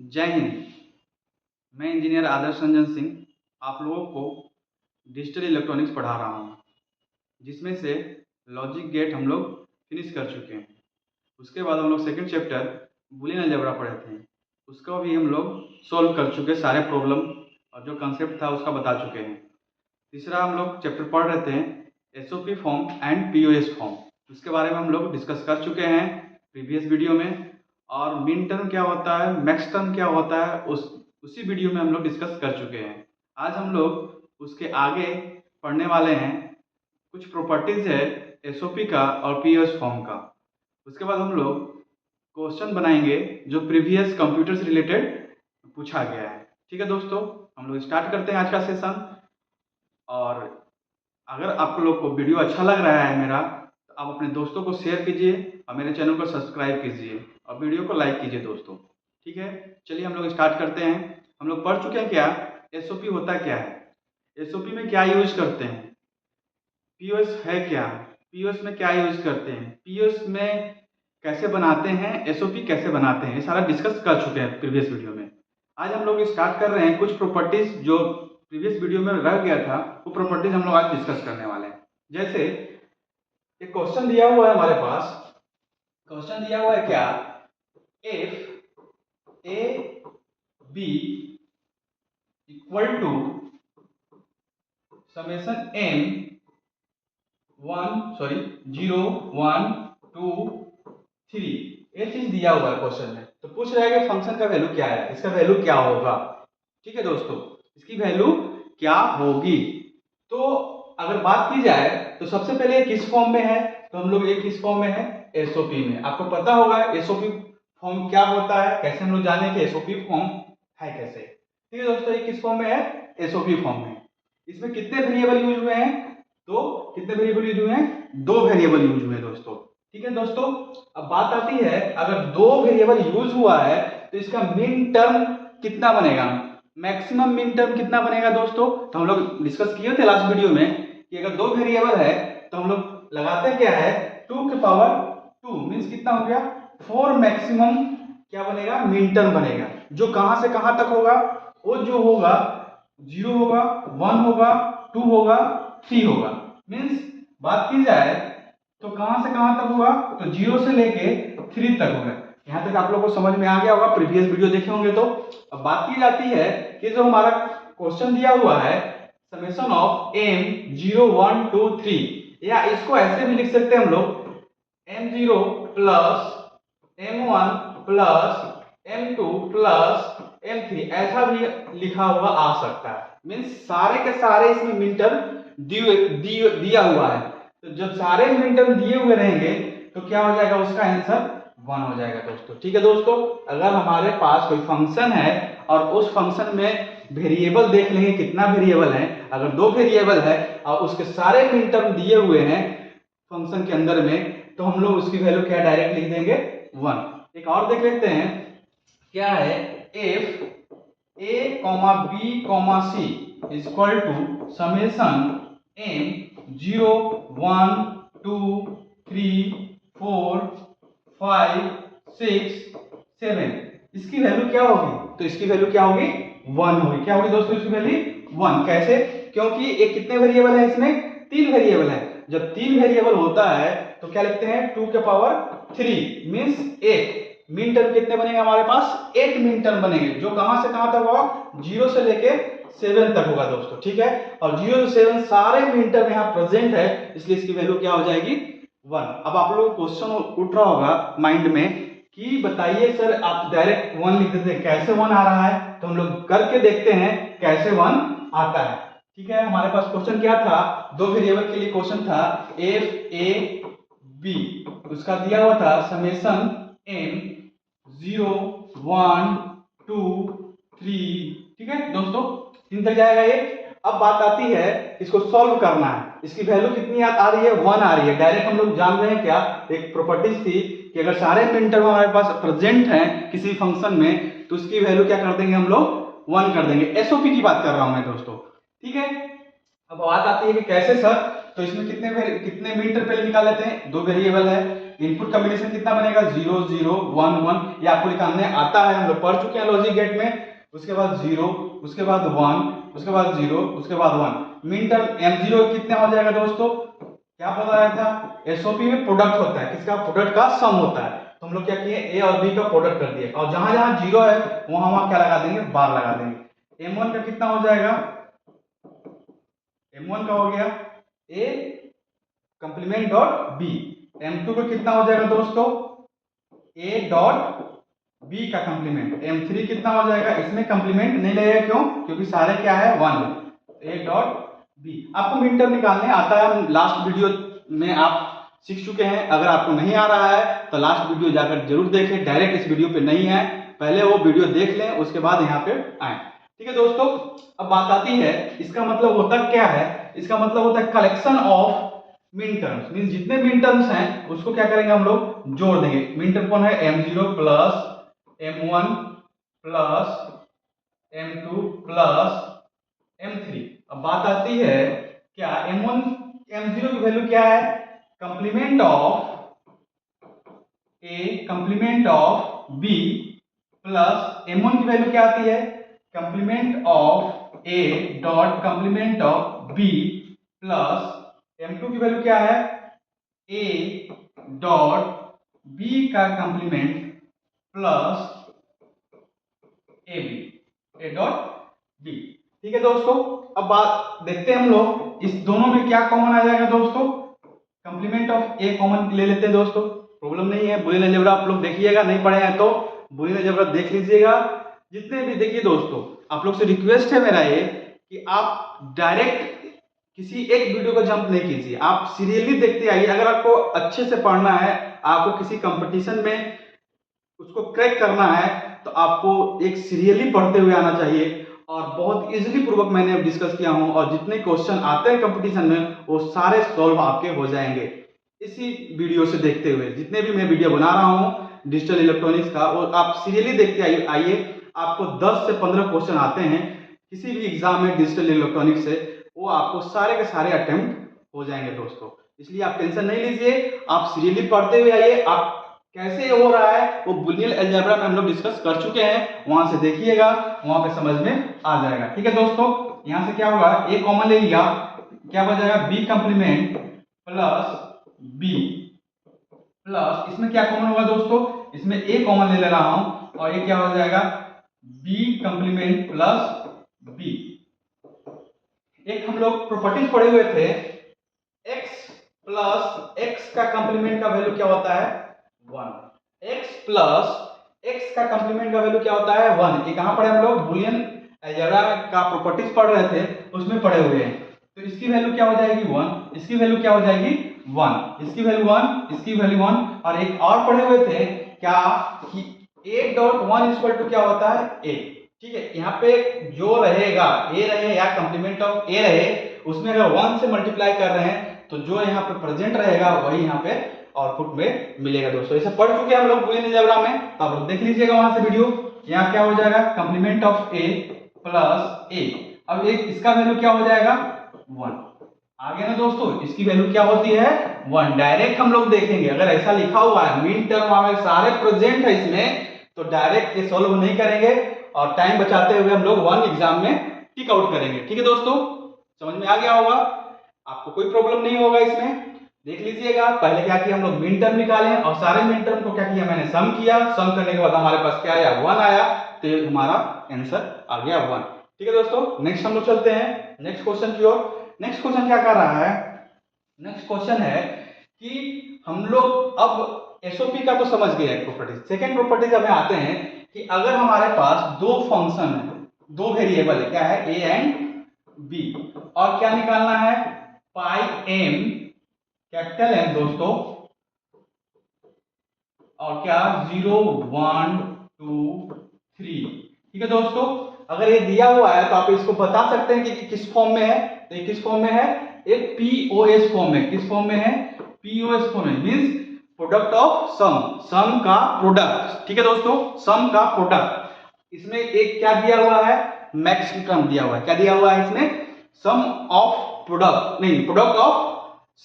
जय हिंद। मैं इंजीनियर आदर्श रंजन सिंह आप लोगों को डिजिटल इलेक्ट्रॉनिक्स पढ़ा रहा हूँ, जिसमें से लॉजिक गेट हम लोग फिनिश कर चुके हैं। उसके बाद हम लोग सेकंड चैप्टर बूलियन अलजेब्रा पढ़े थे, उसका भी हम लोग सॉल्व कर चुके सारे प्रॉब्लम और जो कंसेप्ट था उसका बता चुके हैं। तीसरा हम लोग चैप्टर पढ़ रहे थे SOP form and POS form, उसके बारे में हम लोग डिस्कस कर चुके हैं प्रीवियस वीडियो में। और मिन टर्म क्या होता है, मैक्स टर्म क्या होता है, उसी वीडियो में हम लोग डिस्कस कर चुके हैं। आज हम लोग उसके आगे पढ़ने वाले हैं कुछ प्रॉपर्टीज है एसओपी का और पीओएस फॉर्म का। उसके बाद हम लोग क्वेश्चन बनाएंगे जो प्रीवियस कंप्यूटर से रिलेटेड पूछा गया है। ठीक है दोस्तों, हम लोग स्टार्ट करते हैं आज का सेशन। और अगर आप लोग को वीडियो अच्छा लग रहा है मेरा, तो आप अपने दोस्तों को शेयर कीजिए और मेरे चैनल को सब्सक्राइब कीजिए और वीडियो को लाइक कीजिए दोस्तों। ठीक है, चलिए हम लोग स्टार्ट करते हैं। हम लोग पढ़ चुके हैं क्या एसओपी होता क्या है, एसओपी में क्या यूज करते हैं, पीओएस है क्या, पीओएस में क्या यूज करते हैं, पीओएस में कैसे बनाते हैं, एसओपी कैसे बनाते हैं, ये सारा डिस्कस कर चुके हैं प्रीवियस वीडियो में। आज हम लोग स्टार्ट कर रहे हैं कुछ प्रॉपर्टीज जो प्रीवियस वीडियो में रह गया था, वो प्रॉपर्टीज हम लोग आज डिस्कस करने वाले हैं। जैसे एक क्वेश्चन दिया हुआ है हमारे पास, क्वेश्चन दिया हुआ है क्या, if A B equal to summation M 0 1 2 3, ये चीज दिया हुआ है क्वेश्चन में। तो पूछ रहा है कि फंक्शन का वैल्यू क्या है, इसका वैल्यू क्या होगा। ठीक है दोस्तों, इसकी वैल्यू क्या होगी। तो अगर बात की जाए तो सबसे पहले किस फॉर्म में है, तो हम लोग एक किस फॉर्म में है, एसओपी में। आपको पता होगा एसओपी फॉर्म क्या होता है, कैसे हम लोग जाने कि एसओपी फॉर्म है कैसे। ठीक है दोस्तों, ये किस फॉर्म में है, एसओपी फॉर्म में। इसमें कितने वेरिएबल यूज हुए हैं, तो कितने वेरिएबल यूज हुए हैं, 2 वेरिएबल यूज हुए हैं दोस्तों। ठीक है दोस्तों, अब बात आती है अगर 2 वेरिएबल यूज हुआ है तो इसका मिन टर्म कितना बनेगा, मैक्सिमम मिन टर्म कितना बनेगा दोस्तों। तो हम लोग डिस्कस किए थे लास्ट वीडियो में कि अगर 2 वेरिएबल है तो हम लोग लगाते क्या है 2 के पावर 2 मींस कितना हो गया 4 मैक्सिमम क्या बनेगा, मिन टर्म बनेगा। जो कहां से कहां तक होगा, वो जो होगा 0 होगा, 1 होगा, 2 होगा, 3 होगा। मींस बात की जाए तो कहां से कहां तक होगा, तो 0 से लेके 3 तक होगा। यहां तक आप लोगों को समझ में आ गया होगा, प्रीवियस वीडियो देखे होंगे। तो अब बात की जाती है कि जो हमारा क्वेश्चन दिया हुआ है समेशन ऑफ m 0 1 2 3, या इसको ऐसे भी लिख सकते हैं हम लोग m0 plus m1 plus m2 plus m3, ऐसा भी लिखा हुआ आ सकता है। मीन्स सारे के सारे इसमें मिन टर्म दिया हुआ है। तो जब सारे मिन टर्म दिए हुए रहेंगे तो क्या हो जाएगा, उसका आंसर 1 हो जाएगा दोस्तों। ठीक है दोस्तों, अगर हमारे पास कोई फंक्शन है और उस फंक्शन में वेरिएबल देख लेंगे कितना वेरिएबल है, अगर 2 वेरिएबल है और उसके सारे मिन टर्म दिए हुए हैं फंक्शन के अंदर में, तो हम लोग उसकी वैल्यू क्या डायरेक्ट लिख देंगे 1। एक और देख लेते हैं क्या है, if a b c equal to summation m 0 1 2 3 4 5 6 7, इसकी वैल्यू क्या होगी, तो इसकी वैल्यू क्या होगी 1 होगी। क्या होगी दोस्तों इसकी वैल्यू 1, कैसे, क्योंकि एक कितने वेरिएबल है, इसमें 3 वेरिएबल है। जब 3 वेरिएबल होता है तो क्या लिखते हैं 2 के पावर 3 मींस 8। मिन टर्म कितने बनेंगे हमारे पास, 8 मिन टर्म बनेंगे। जो कहां से कहां तक होगा, 0 से लेके 7 तक होगा दोस्तों। ठीक है, और 0 से 7 सारे मिन टर्म यहां प्रेजेंट है, इसलिए इसकी वैल्यू क्या हो जाएगी 1। अब आप लोगों को क्वेश्चन उठ रहा होगा माइंड में कि बताइए सर आप डायरेक्ट 1 लिख देते हैं, कैसे 1 आ रहा है। तो हम लोग करके देखते हैं कैसे 1 आता है। ठीक है, हमारे पास क्वेश्चन क्या था, 2 वेरिएबल के लिए क्वेश्चन था एफ ए बी, उसका दिया हुआ था समेशन m 0 1 2 3। ठीक है दोस्तों, 3 तक जाएगा ये। अब बात आती है इसको सॉल्व करना है, इसकी वैल्यू कितनी आ रही है 1 आ रही है। डायरेक्ट हम लोग जान रहे हैं क्या, एक प्रॉपर्टीज थी कि अगर सारे मिन टर्म हमारे पास प्रेजेंट हैं किसी फंक्शन में तो उसकी वैल्यू क्या कर देंगे हम लोग 1 कर देंगे। एसओपी की बात कर रहा हूं मैं दोस्तों। ठीक है, अब बात आती है कि कैसे सर, तो इसमें कितने मिन टर्म पहले निकाल लेते हैं, 2 वेरिएबल है इनपुट कॉम्बिनेशन कितना बनेगा 0 0 1 1, ये आपको निकालने आता है, हम लोग पढ़ चुके हैं लॉजिक गेट में। उसके बाद 0, उसके बाद 1, उसके बाद 0, उसके बाद 1। मिन टर्म m0 कितना हो जाएगा दोस्तों, क्या बताया था, एसओपी में प्रोडक्ट होता है, किसका, प्रोडक्ट का सम होता है। तो हम लोग क्या किए, ए और बी का प्रोडक्ट कर दिए, और जहां जहां 0 है वहां वहां क्या लगा देंगे, बार लगा देंगे। m1 का कितना हो जाएगा, m1 का हो गया a complement dot b। m2 का कितना हो जाएगा दोस्तों, a डॉट b का कंप्लीमेंट। m3 कितना हो जाएगा, इसमें कंप्लीमेंट नहीं लगेगा, क्यों, क्योंकि सारे क्या है 1, a डॉट b। आपको मिन टर्म निकालने आता है, लास्ट वीडियो में आप सीख चुके हैं। अगर आपको नहीं आ रहा है तो लास्ट वीडियो जाकर जरूर देखें, डायरेक्ट इस वीडियो पे नहीं है, पहले वो वीडियो देख लें, उसके बाद यहाँ पे आए। ठीक है दोस्तों, अब बात आती है, इसका मतलब होता क्या है, इसका मतलब होता है कलेक्शन ऑफ मिन टर्म्स, मीन जितने मिन टर्म्स हैं उसको क्या करेंगे, हम लोग जोड़ देंगे। मिन टर्म कौन है, m0 plus m1 plus m2 plus m3। अब बात आती है क्या, m1 m0 की वैल्यू क्या है, complement of a complement of b plus m1 की वैल्यू क्या आती है, complement of a dot complement of b plus m2 की वैल्यू क्या है, a डॉट b का complement plus a dot b। ठीक है दोस्तों, अब बात देखते हैं हम लोग, इस दोनों में क्या कॉमन आ जाएगा दोस्तों, कंप्लीमेंट ऑफ a कॉमन ले लेते हैं दोस्तों, प्रॉब्लम नहीं है। बूलियन अलजेब्रा आप लोग देखिएगा, नहीं पढ़े हैं तो बूलियन अलजेब्रा देख लीजिएगा। जितने भी देखिए दोस्तों, आप लोग से रिक्वेस्ट है मेरा ये कि आप डायरेक्ट किसी एक वीडियो को जंप नहीं कीजिए, आप सीरियली देखते आइए। अगर आपको अच्छे से पढ़ना है, आपको किसी कंपटीशन में उसको क्रैक करना है, तो आपको एक सीरियली पढ़ते हुए आना चाहिए। और बहुत इजीली पूर्वक मैंने अब डिस्कस किया हूं, और जितने क्वेश्चन आते हैं कंपटीशन में वो सारे सॉल्व आपके हो जाएंगे इसी वीडियो से देखते हुए। जितने भी मैं वीडियो बना रहा हूं डिजिटल इलेक्ट्रॉनिक्स का, वो आप सीरियली देखते आइए। आपको 10 से 15 क्वेश्चन आते हैं किसी भी एग्जाम में डिजिटल इलेक्ट्रॉनिक्स से, वो आपको सारे के सारे अटेम्प्ट हो जाएंगे दोस्तों। इसलिए आप टेंशन नहीं लीजिए, आप सीरियली पढ़ते हुए आइए। आप कैसे हो रहा है वो बूलियन अलजेब्रा में हम लोग डिस्कस कर चुके हैं, वहां से देखिएगा, वहां पे समझ में आ जाएगा। ठीक है दोस्तों, यहां से क्या होगा, a कॉमन ले लिया, क्या हो जाएगा, b complement plus b plus, इसमें क्या कॉमन होगा दोस्तों, इसमें a कॉमन ले रहा हूं, और ये क्या हो जाएगा, b कंप्लीमेंट प्लस b। एक हम लोग प्रॉपर्टीज पढ़े हुए थे, x प्लस x का कंप्लीमेंट का वैल्यू क्या होता है, 1। x प्लस x का कंप्लीमेंट का वैल्यू क्या होता है, 1। ये कहां पढ़े हम लोग, बूलियन अलजेब्रा का प्रॉपर्टीज पढ़ रहे थे, उसमें पढ़े हुए हैं। तो इसकी वैल्यू क्या हो जाएगी, 1, इसकी वैल्यू क्या हो जाएगी, 1, इसकी वैल्यू 1, इसकी वैल्यू 1। और एक और पढ़े हुए थे क्या, कि a डॉट 1 इक्वल टू क्या होता है, a। ठीक है, यहाँ पे जो रहेगा a रहे या कंप्लीमेंट ऑफ a रहे, उसमें अगर 1 से मल्टीप्लाई कर रहे हैं तो जो यहाँ पे प्रेजेंट रहेगा वही यहाँ पे आउटपुट में मिलेगा दोस्तों। ऐसे पढ़ चुके हैं हम लोग बूलियन अलजेब्रा में, तो आप लोग देख लीजिएगा वहां से वीडियो। यहाँ क्या हो जाएगा, complement of a plus a। अब एक इसका वैल्यू क्या हो जाएगा, 1। आगे ना दोस्तों, इसकी वैल्यू क्या होती है, 1। डायरेक्ट हम लोग देखेंगे, अगर ऐसा लिखा हुआ है मिन टर्म हमारे सारे प्रेजेंट है इसमें, तो डायरेक्ट ये सॉल्व नहीं करेंगे, और टाइम बचाते हुए हम लोग 1 एग्जाम में टिक आउट करेंगे। ठीक है दोस्तों, समझ में आ गया होगा, आपको कोई प्रॉब्लम नहीं होगा इसमें। देख लीजिएगा, पहले क्या किया हम लोग, मिन टर्म निकाले, और सारे मिन टर्म को क्या किया, मैंने सम किया। सम करने के बाद हमारे पास क्या आया, 1 आया, तो हमारा आंसर आ गया 1। ठीक है दोस्तों, नेक्स्ट हम लोग चलते हैं नेक्स्ट क्वेश्चन की ओर। नेक्स्ट क्वेश्चन क्या कर रहा है, नेक्स्ट क्वेश्चन है कि हम लोग अब एसओपी का तो समझ गए प्रॉपर्टीज। सेकेंड प्रॉपर्टीज हमें आते हैं कि अगर हमारे पास दो फंक्शन है, दो वेरिएबल है, क्या है, a एंड b, और क्या निकालना है, पाई m, कैपिटल M दोस्तों, और क्या 0 1 2 3। ठीक है दोस्तों, अगर ये दिया हुआ है तो आप इसको बता सकते हैं कि किस फॉर्म में है। तो ये किस फॉर्म में है, एक पीओएस फॉर्म में। किस फॉर्म में है, पीओएस फॉर्म में, मींस प्रोडक्ट ऑफ सम, सम का प्रोडक्ट। ठीक है दोस्तों, सम का प्रोडक्ट। इसमें एक क्या दिया हुआ है, मैक्स टर्म दिया हुआ है। क्या दिया हुआ है इसमें, सम ऑफ प्रोडक्ट, नहीं, प्रोडक्ट ऑफ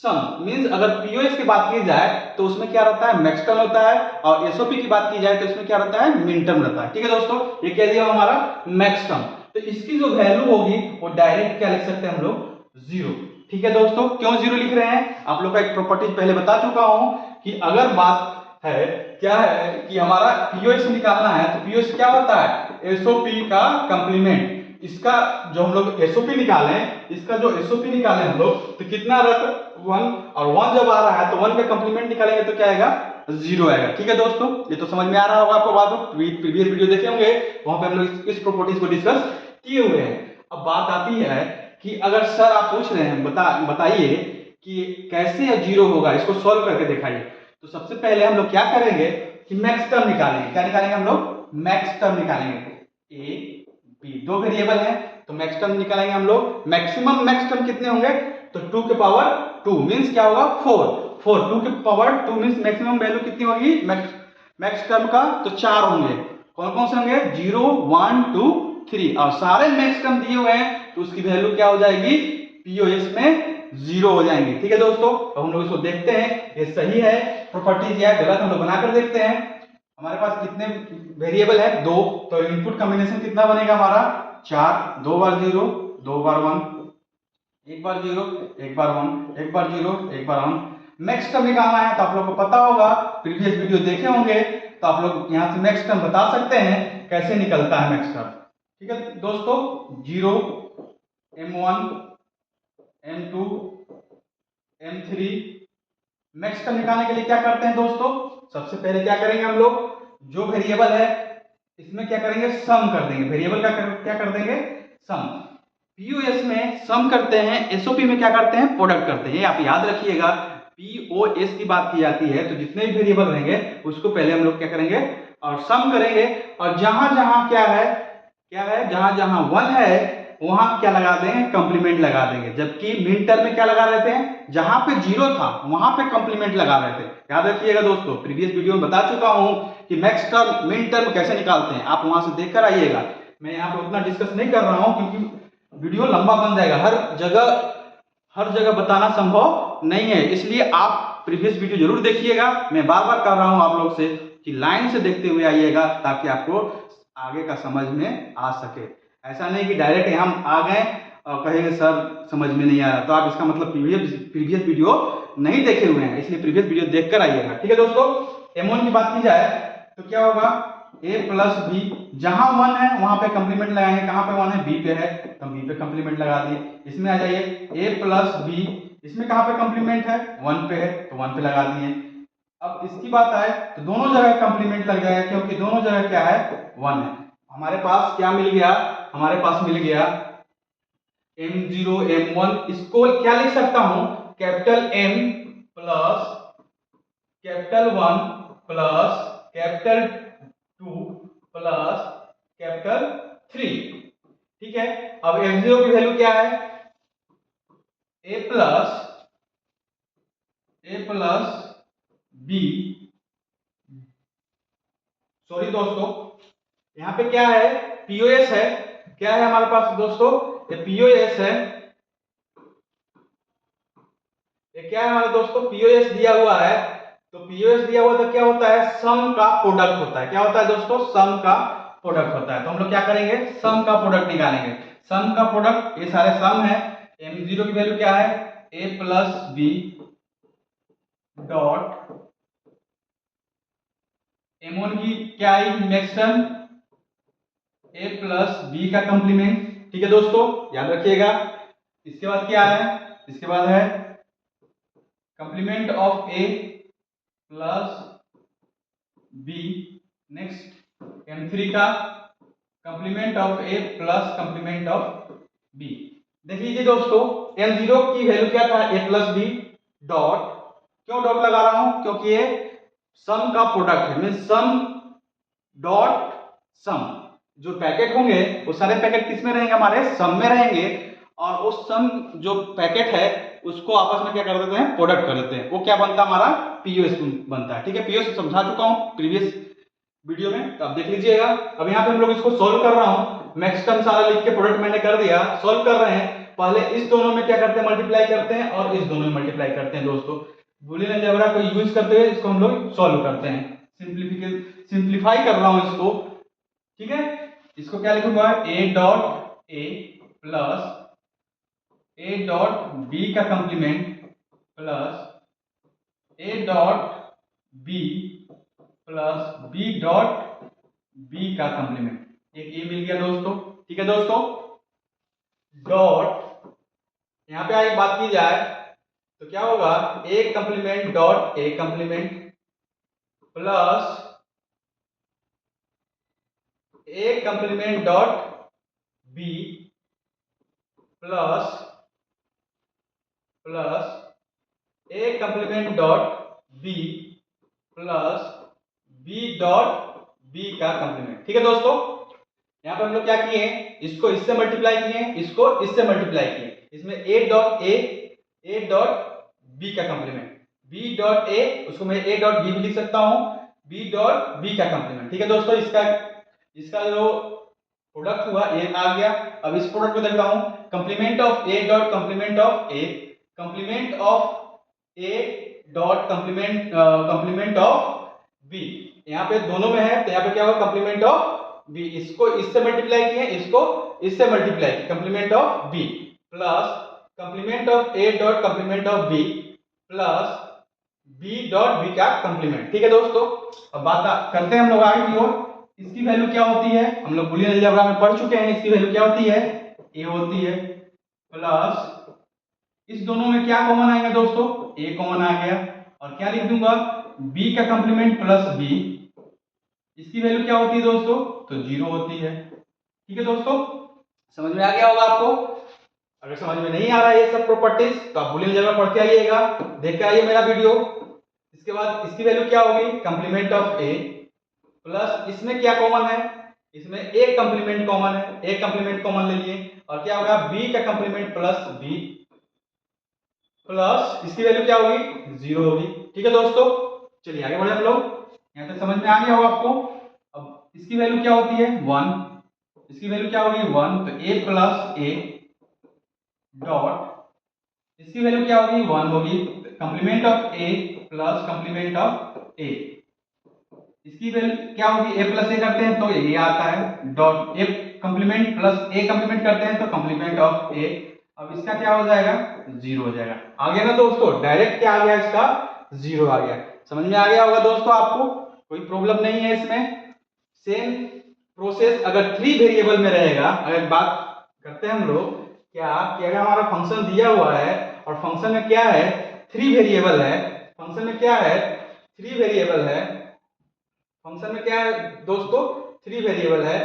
सम मींस अगर पीओएस की बात की जाए तो उसमें क्या रहता है, मैक्स टर्म होता है, और एसओपी की बात की जाए तो उसमें क्या रहता है, मिन टर्म रहता है। ठीक है दोस्तों, ये क्या दिया हमारा मैक्स टर्म। तो इसकी जो वैल्यू होगी वो डायरेक्ट क्या लिख सकते हैं हम लोग, 0। ठीक है दोस्तों, क्यों 0 लिख रहे हैं, आप लोग का एक प्रॉपर्टीज पहले बता चुका हूं कि अगर बात है क्या है कि हमारा पीओएस निकालना है तो पीओएस क्या होता है, एसओपी का कंप्लीमेंट। इसका जो हम लोग एसओपी निकाले, इसका जो एसओपी निकाले हम लोग तो कितना रहता है 1, और 1 जब आ रहा है तो 1 का कंप्लीमेंट निकालेंगे तो क्या आएगा, 0 आएगा। ठीक है दोस्तों, ये तो समझ में आ रहा होगा आपको बात, प्रीवियस वीडियो देखे होंगे, वहां पे हम लोग इस प्रॉपर्टीज को डिस्कस किए हुए हैं। अब बात आती है कि अगर सर आप पूछ रहे हैं बताइए कि कैसे 0 होगा, इसको सॉल्व करके दिखाइए, तो सबसे पहले हम लोग क्या करेंगे कि मैक्स टर्म निकालेंगे। क्या निकालेंगे हम लोग, मैक्स टर्म निकालेंगे। ए बी दो वेरिएबल है तो मैक्स टर्म निकालेंगे हम लोग। मैक्सिमम मैक्स टर्म कितने होंगे, तो 2 के पावर 2 मींस क्या होगा 4 2 के पावर 2 मींस मैक्सिमम वैल्यू कितनी होगी मैक्स टर्म का, तो 4 होंगे। कौन कौन से होंगे, 0 1 2 3, और सारे मैक्स टर्म दिए हुए हैं तो उसकी वैल्यू क्या हो जाएगी, पीओएस में 0 हो जाएंगे। ठीक है दोस्तों, तो हम लोग इसको देखते हैं ये सही है प्रॉपर्टीज या गलत, हम लोग बनाकर देखते हैं। हमारे पास कितने वेरिएबल है, 2, तो इनपुट कॉम्बिनेशन कितना बनेगा हमारा 4, 2 बार 0 2 बार 1, एक बार 0 एक बार 1, एक बार 0 एक बार 1। मैक्स टर्म निकालना है तो आप लोग को पता होगा, प्रीवियस वीडियो देखे होंगे, तो आप लोग यहाँ से मैक्स टर्म बता सकते हैं कैसे निकलता है मैक्स टर्म। ठीक है दोस्तों, 0 m1 m2 m3। Max term निकालने के लिए क्या करते हैं दोस्तों, सबसे पहले क्या करेंगे हम लोग, जो वेरिएबल है इसमें क्या करेंगे, सम कर देंगे। वेरिएबल का क्या कर देंगे, सम। पीओएस में सम करते हैं, एसओपी में क्या करते हैं, प्रोडक्ट करते हैं। आप याद रखिएगा, पीओएस की बात की जाती है तो जितने भी वेरिएबल रहेंगे उसको पहले हम लोग क्या करेंगे और सम करेंगे, और जहां जहां क्या है जहां जहां 1 है वहां क्या लगा देंगे, कंप्लीमेंट लगा देंगे। जबकि मिन टर्म में क्या लगा रहे थे, जहां पे 0 था वहां पे कंप्लीमेंट लगा रहे थे। याद रखिएगा दोस्तों, प्रीवियस वीडियो में बता चुका हूं कि मैक्स टर्म मिन टर्म कैसे निकालते हैं, आप वहां से देखकर आइएगा। मैं यहाँ पे उतना डिस्कस नहीं कर रहा हूं क्योंकि वीडियो लंबा बन जाएगा, हर जगह बताना संभव नहीं है, इसलिए आप प्रीवियस वीडियो जरूर देखिएगा। मैं बार बार कर रहा हूं आप लोग से कि लाइन से देखते हुए आइएगा ताकि आपको आगे का समझ में आ सके। ऐसा नहीं कि डायरेक्ट हम आ गए और कहेंगे सर समझ में नहीं आया, तो आप इसका मतलब प्रीवियस वीडियो नहीं देखे हुए हैं, इसलिए प्रीवियस वीडियो देखकर आइएगा। ठीक है दोस्तों, m1 की बात की जाए तो क्या होगा, a प्लस बी, जहां 1 है वहां पे कंप्लीमेंट लगाएंगे। कहां पे 1 है, b पे है तो b पे कंप्लीमेंट लगा दिए। इसमें आ जाइए a प्लस बी, इसमें कहां पे कंप्लीमेंट है, 1 पे है तो 1 पे लगा दिए। अब इसकी बात आए तो दोनों जगह कंप्लीमेंट लग जाएगा क्योंकि दोनों जगह क्या है, 1 है। हमारे पास क्या मिल गया, हमारे पास मिल गया m0 m1, इसको क्या लिख सकता हूं, capital M plus capital 1 plus capital 2 plus capital 3। ठीक है, अब m0 की वैल्यू क्या है, a प्लस b, सॉरी दोस्तों यहाँ पे क्या है, पीओएस है। क्या है हमारे पास दोस्तों, ये पीओएस है। ये क्या है हमारे दोस्तों, पीओएस दिया हुआ है। तो पीओएस दिया हुआ तो क्या होता है, सम का प्रोडक्ट होता है। क्या होता है दोस्तों, सम का प्रोडक्ट होता है। तो हम लोग क्या करेंगे, सम का प्रोडक्ट निकालेंगे। सम का प्रोडक्ट, ये सारे सम है। m0 की वैल्यू क्या है, a plus B dot m1 की क्या है, max term a plus B का कंप्लीमेंट। ठीक है दोस्तों, याद रखिएगा। इसके बाद क्या है, इसके बाद है complement of a plus B, next m3 का complement of a plus complement of b। देख लीजिए दोस्तों, m0 की वैल्यू क्या था, a प्लस बी डॉट, क्यों डॉट लगा रहा हूं, क्योंकि ये सम का प्रोडक्ट है, मींस सम डॉट सम। जो पैकेट होंगे वो सारे पैकेट किस में रहेंगे, हमारे सम में रहेंगे, और उस सम जो पैकेट है उसको आपस में क्या कर देते हैं, प्रोडक्ट कर देते हैं। वो क्या बनता है, हमारा पीओएस बनता है। ठीक है, पीओएस समझा चुका हूं प्रीवियस वीडियो में, तो आप देख लीजिएगा। अब यहाँ पे हम लोग इसको सोल्व कर रहा हूं, मैक्स टर्म सारा लिख के प्रोडक्ट मैंने कर दिया, सोल्व कर रहे हैं। पहले इस दोनों में क्या करते हैं, मल्टीप्लाई करते हैं और इस दोनों में मल्टीप्लाई करते हैं दोस्तों। बूलियन अलजेब्रा को यूज करते हुए इसको हम लोग सॉल्व करते हैं। सिंप्लीफाई कर रहा हूं इसको, ठीक है। इसको क्या लिखूंगा, a dot a plus a dot b का complement plus a dot b plus b dot b का कंप्लीमेंट, एक ए मिल गया दोस्तों, ठीक है दोस्तों। डॉट यहां पे एक बात की जाए तो क्या होगा, A complement dot A complement plus A complement dot B plus A complement dot B plus B dot B का कंप्लीमेंट, ठीक है दोस्तों। यहां पर हम लोग क्या किए हैं, इसको इससे मल्टीप्लाई किए, इसको इससे मल्टीप्लाई किए। इसमें ए डॉट बी का कंप्लीमेंट, बी डॉट ए, उसको मैं ए डॉट बी भी लिख सकता हूं, बी डॉट बी का कंप्लीमेंट, ठीक है दोस्तों। इसका जो प्रोडक्ट हुआ ए आ गया। अब इस प्रोडक्ट को देखता हूं, complement of A dot complement of A, complement of A dot complement of B. यहाँ पे दोनों में है तो यहाँ पे क्या होगा, कंप्लीमेंट ऑफ बी। इसको इससे मल्टीप्लाई किए, इसको इससे मल्टीप्लाई किए, complement of B plus complement of A dot complement of B plus B dot B का कंप्लीमेंट, ठीक है दोस्तों। अब बात करते हैं हम लोग आगे की ओर। इसकी वैल्यू क्या होती है, हम लोग बूलियन अलजेब्रा में पढ़ चुके हैं। इसकी वैल्यू क्या होती है, ए होती है प्लस इस दोनों में क्या कॉमन आएगा दोस्तों, ए कॉमन आ गया, और क्या लिख दूंगा, b का कंप्लीमेंट प्लस b। इसकी वैल्यू क्या होती है दोस्तों, तो 0 होती है, ठीक है दोस्तों। समझ में आ गया होगा आपको। अगर समझ में नहीं आ रहा है ये सब प्रॉपर्टीज तो आप बूलियन अलजेब्रा पढ़ के आइएगा, देख के आइए मेरा वीडियो। इसके बाद इसकी वैल्यू क्या होगी, कंप्लीमेंट ऑफ a प्लस इसमें क्या कॉमन है, इसमें a कंप्लीमेंट कॉमन है, a कंप्लीमेंट कॉमन ले लिए, और क्या होगा b का कंप्लीमेंट प्लस b प्लस इसकी वैल्यू क्या होगी, 0 होगी, ठीक है दोस्तों। चलिए आगे बढ़े हम लोग, यहां तक समझ में आ गया होगा आपको। अब इसकी वैल्यू क्या होती है, 1, इसकी वैल्यू क्या होगी 1, तो a प्लस a डॉट इसकी वैल्यू क्या होगी 1 होगी, complement of a plus complement of a। इसकी वैल्यू क्या होगी, a प्लस a करते हैं तो ये आता है, dot a complement plus a complement करते हैं तो कंप्लीमेंट ऑफ a। अब इसका क्या हो जाएगा, 0 हो जाएगा। आ गया ना दोस्तों, डायरेक्ट क्या आ गया, इसका 0 आ गया। समझ में आ गया होगा दोस्तों आपको, कोई प्रॉब्लम नहीं है इसमें। सेम प्रोसेस अगर 3 वेरिएबल में रहेगा, अगर बात करते हैं हम लोग क्या कि अगर हमारा फंक्शन दिया हुआ है और फंक्शन में क्या है, 3 वेरिएबल है, फंक्शन में क्या है, 3 वेरिएबल है, फंक्शन में क्या है दोस्तों, 3 वेरिएबल है।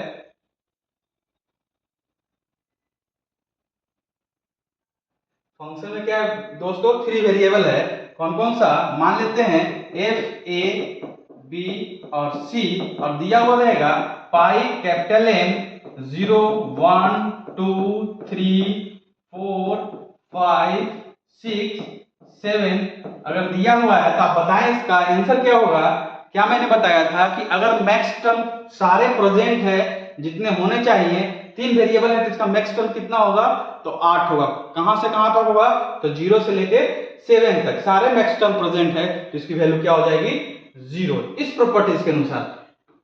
फंक्शन में क्या है दोस्तों, 3 वेरिएबल है। कौन कौन सा, मान लेते हैं f a b और c, और दिया हुआ रहेगा पाई कैपिटल M 0 1 2 3 4 5 6 7। अगर दिया हुआ है तो आप बताएं इसका आंसर क्या होगा। क्या मैंने बताया था कि अगर मैक्स टर्म सारे प्रेजेंट है जितने होने चाहिए, 3 वेरिएबल है तो इसका मैक्स टर्म कितना होगा, तो 8 होगा। कहां से कहां तक होगा, तो 0 से लेके 7 तक सारे मैक्स टर्म प्रेजेंट है तो इसकी वैल्यू क्या हो जाएगी, 0, इस प्रॉपर्टीज के अनुसार।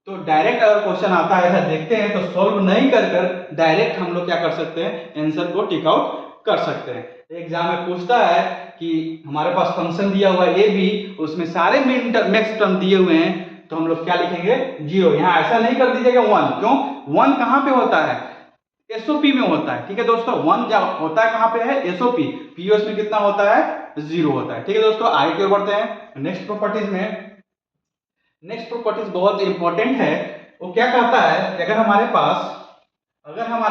तो डायरेक्ट अगर क्वेश्चन आता है ऐसा देखते हैं तो सॉल्व नहीं कर कर डायरेक्ट हम लोग क्या कर सकते हैं, आंसर को टिक आउट कर सकते हैं। एग्जाम में पूछता है कि हमारे पास फंक्शन दिया हुआ है ए बी, उसमें सारे मैक्स टर्म दिए हुए हैं तो हम लोग क्या लिखेंगे, 0। यहाँ ऐसा नहीं कर दीजिएगा 1, क्यों, 1 कहां पे होता है, एसओपी में होता है, ठीक है दोस्तों। 1 जब होता है कहां पे है, एसओपी, पीओएस में कितना होता है, 0 होता है, ठीक है दोस्तों। आगे की ओर बढ़ते हैं नेक्स्ट प्रॉपर्टीज में। नेक्स्ट प्रॉपर्टीज बहुत इंपॉर्टेंट है। वो क्या कहता है कि अगर हमारे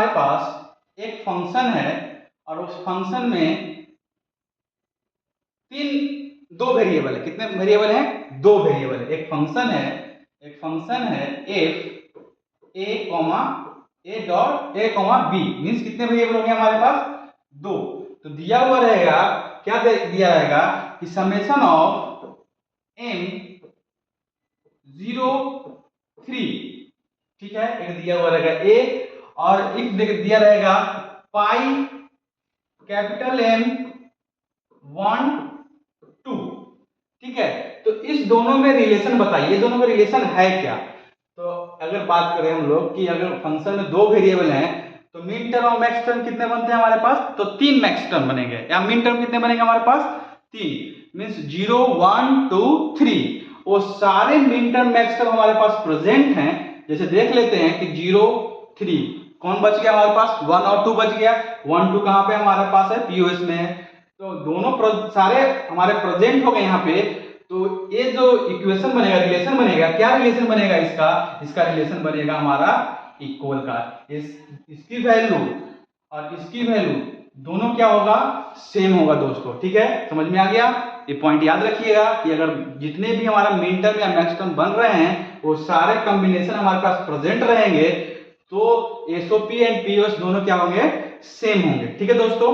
पास एक फंक्शन है और उस फंक्शन में 2 वेरिएबल है, कितने वेरिएबल हैं, 2 वेरिएबल है। एक फंक्शन है f a comma a dot a comma b, means कितने वेरिएबल होंगे हमारे पास, 2। तो दिया हुआ रहेगा, क्या दिया रहेगा कि समेशन ऑफ m 0 3, ठीक है, एक दिया हुआ रहेगा a, और एक दिया रहेगा पाई कैपिटल एम 1 2, ठीक है। तो इस दोनों में रिलेशन बताइए, दोनों में रिलेशन है क्या। तो अगर बात करें हम लोग कि अगर फंक्शन में दो वेरिएबल हैं तो मिन टर्म और मैक्स टर्म कितने बनते हैं हमारे पास, तो 3 मैक्स टर्म बनेंगे, या मिन टर्म कितने बनेंगे हमारे पास 3, मींस 0 1 2 3। वो सारे मिन टर्म मैक्स टर्म हमारे पास प्रेजेंट हैं। जैसे देख लेते हैं कि 0 3 कौन बच गया हमारे पास, 1 और 2 बच गया। 1 2 कहां पे हमारे पास है, पीओएस में है। तो दोनों सारे हमारे प्रेजेंट हो गए यहाँ पे। तो ये जो इक्वेशन बनेगा, रिलेशन बनेगा, क्या रिलेशन बनेगा इसका, इसका रिलेशन बनेगा हमारा इक्वल का। इसकी वैल्यू और इसकी वैल्यू दोनों क्या होगा, सेम होगा दोस्तों, ठीक है। समझ में आ गया। ये पॉइंट याद रखिएगा कि अगर जितने भी हमारा मिन टर्म या मैक्स टर्म बन रहे हैं वो सारे कॉम्बिनेशन हमारे पास प्रेजेंट रहेंगे, तो एसओपी एंड पीओएस दोनों क्या होंगे, सेम होंगे, ठीक है दोस्तों।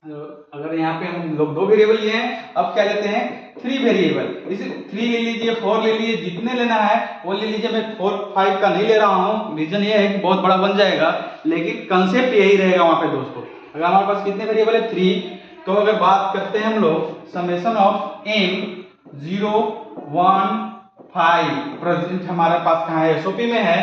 अगर यहाँ पे हम लोग दो वेरिएबल लिए हैं, अब क्या लेते हैं 3 वेरिएबल। इसे 3 ले लीजिए, 4 ले लीजिए, जितने लेना है वो ले लीजिए। मैं 4 5 का नहीं ले रहा हूँ, रीजन ये है कि बहुत बड़ा बन जाएगा, लेकिन कंसेप्ट यही रहेगा वहां पे दोस्तों। अगर हमारे पास कितने वेरिएबल है 3, तो अगर बात करते हैं हम लोग समेशन ऑफ m 0 1 5 प्रेजेंट हमारे पास कहाँ है, एसओपी में है।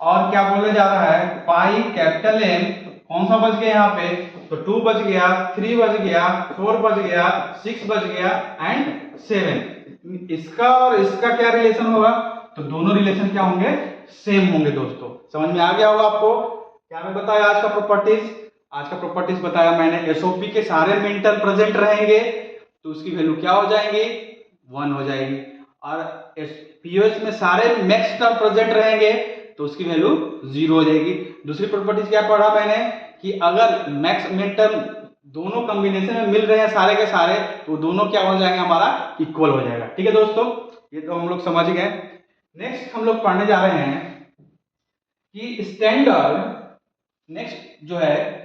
और क्या बोला जा रहा है, पाई कैपिटल M कौन सा बच गया यहाँ पे, तो 2 बच गया, 3 बच गया, 4 बच गया, 6 बच गया एंड 7। इसका और इसका क्या रिलेशन होगा, तो दोनों रिलेशन क्या होंगे, सेम होंगे दोस्तों। समझ में आ गया होगा आपको। क्या मैं बताया आज का प्रॉपर्टीज, आज का प्रॉपर्टीज बताया मैंने, एसओपी के सारे मिन टर्म प्रेजेंट रहेंगे तो उसकी वैल्यू क्या हो जाएंगी, 1 हो जाएगी। और पीओएस में सारे मैक्स टर्म प्रेजेंट रहेंगे तो उसकी वैल्यू 0 हो जाएगी। दूसरी प्रॉपर्टीज क्या पढ़ा मैंने कि अगर मैक्स मिन टर्म दोनों कॉम्बिनेशन में मिल रहे हैं सारे के सारे, तो दोनों क्या हो जाएंगे, हमारा इक्वल हो जाएगा, ठीक है दोस्तों। ये तो हम लोग समझ गए। नेक्स्ट हम लोग पढ़ने जा रहे हैं कि स्टैंडर्ड, नेक्स्ट जो है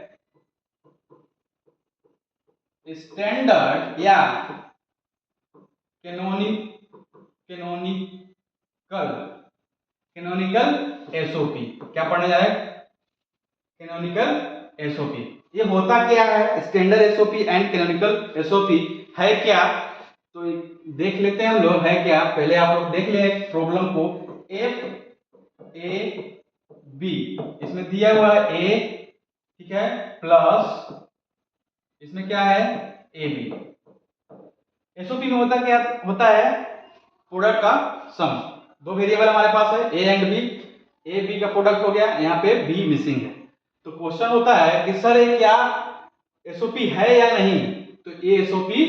स्टैंडर्ड या कैनोनिकल एसओपी। क्या पढ़ने जा रहे हैं, कैनोनिकल एसओपी। ये होता क्या है, standard SOP and canonical SOP है क्या, तो देख लेते हैं हम लोग है क्या। पहले आप लोग देख ले प्रॉब्लम को, एफ ए बी, इसमें दिया हुआ है ए, ठीक है, प्लस इसमें क्या है ए बी। एसओपी में होता क्या होता है, प्रोडक्ट का सम। दो वेरिएबल हमारे पास है A and B, A B का प्रोडक्ट हो गया, यहाँ पे बी मिसिंग है। तो क्वेश्चन होता है कि सर ये क्या एसओपी है या नहीं, तो ये एसओपी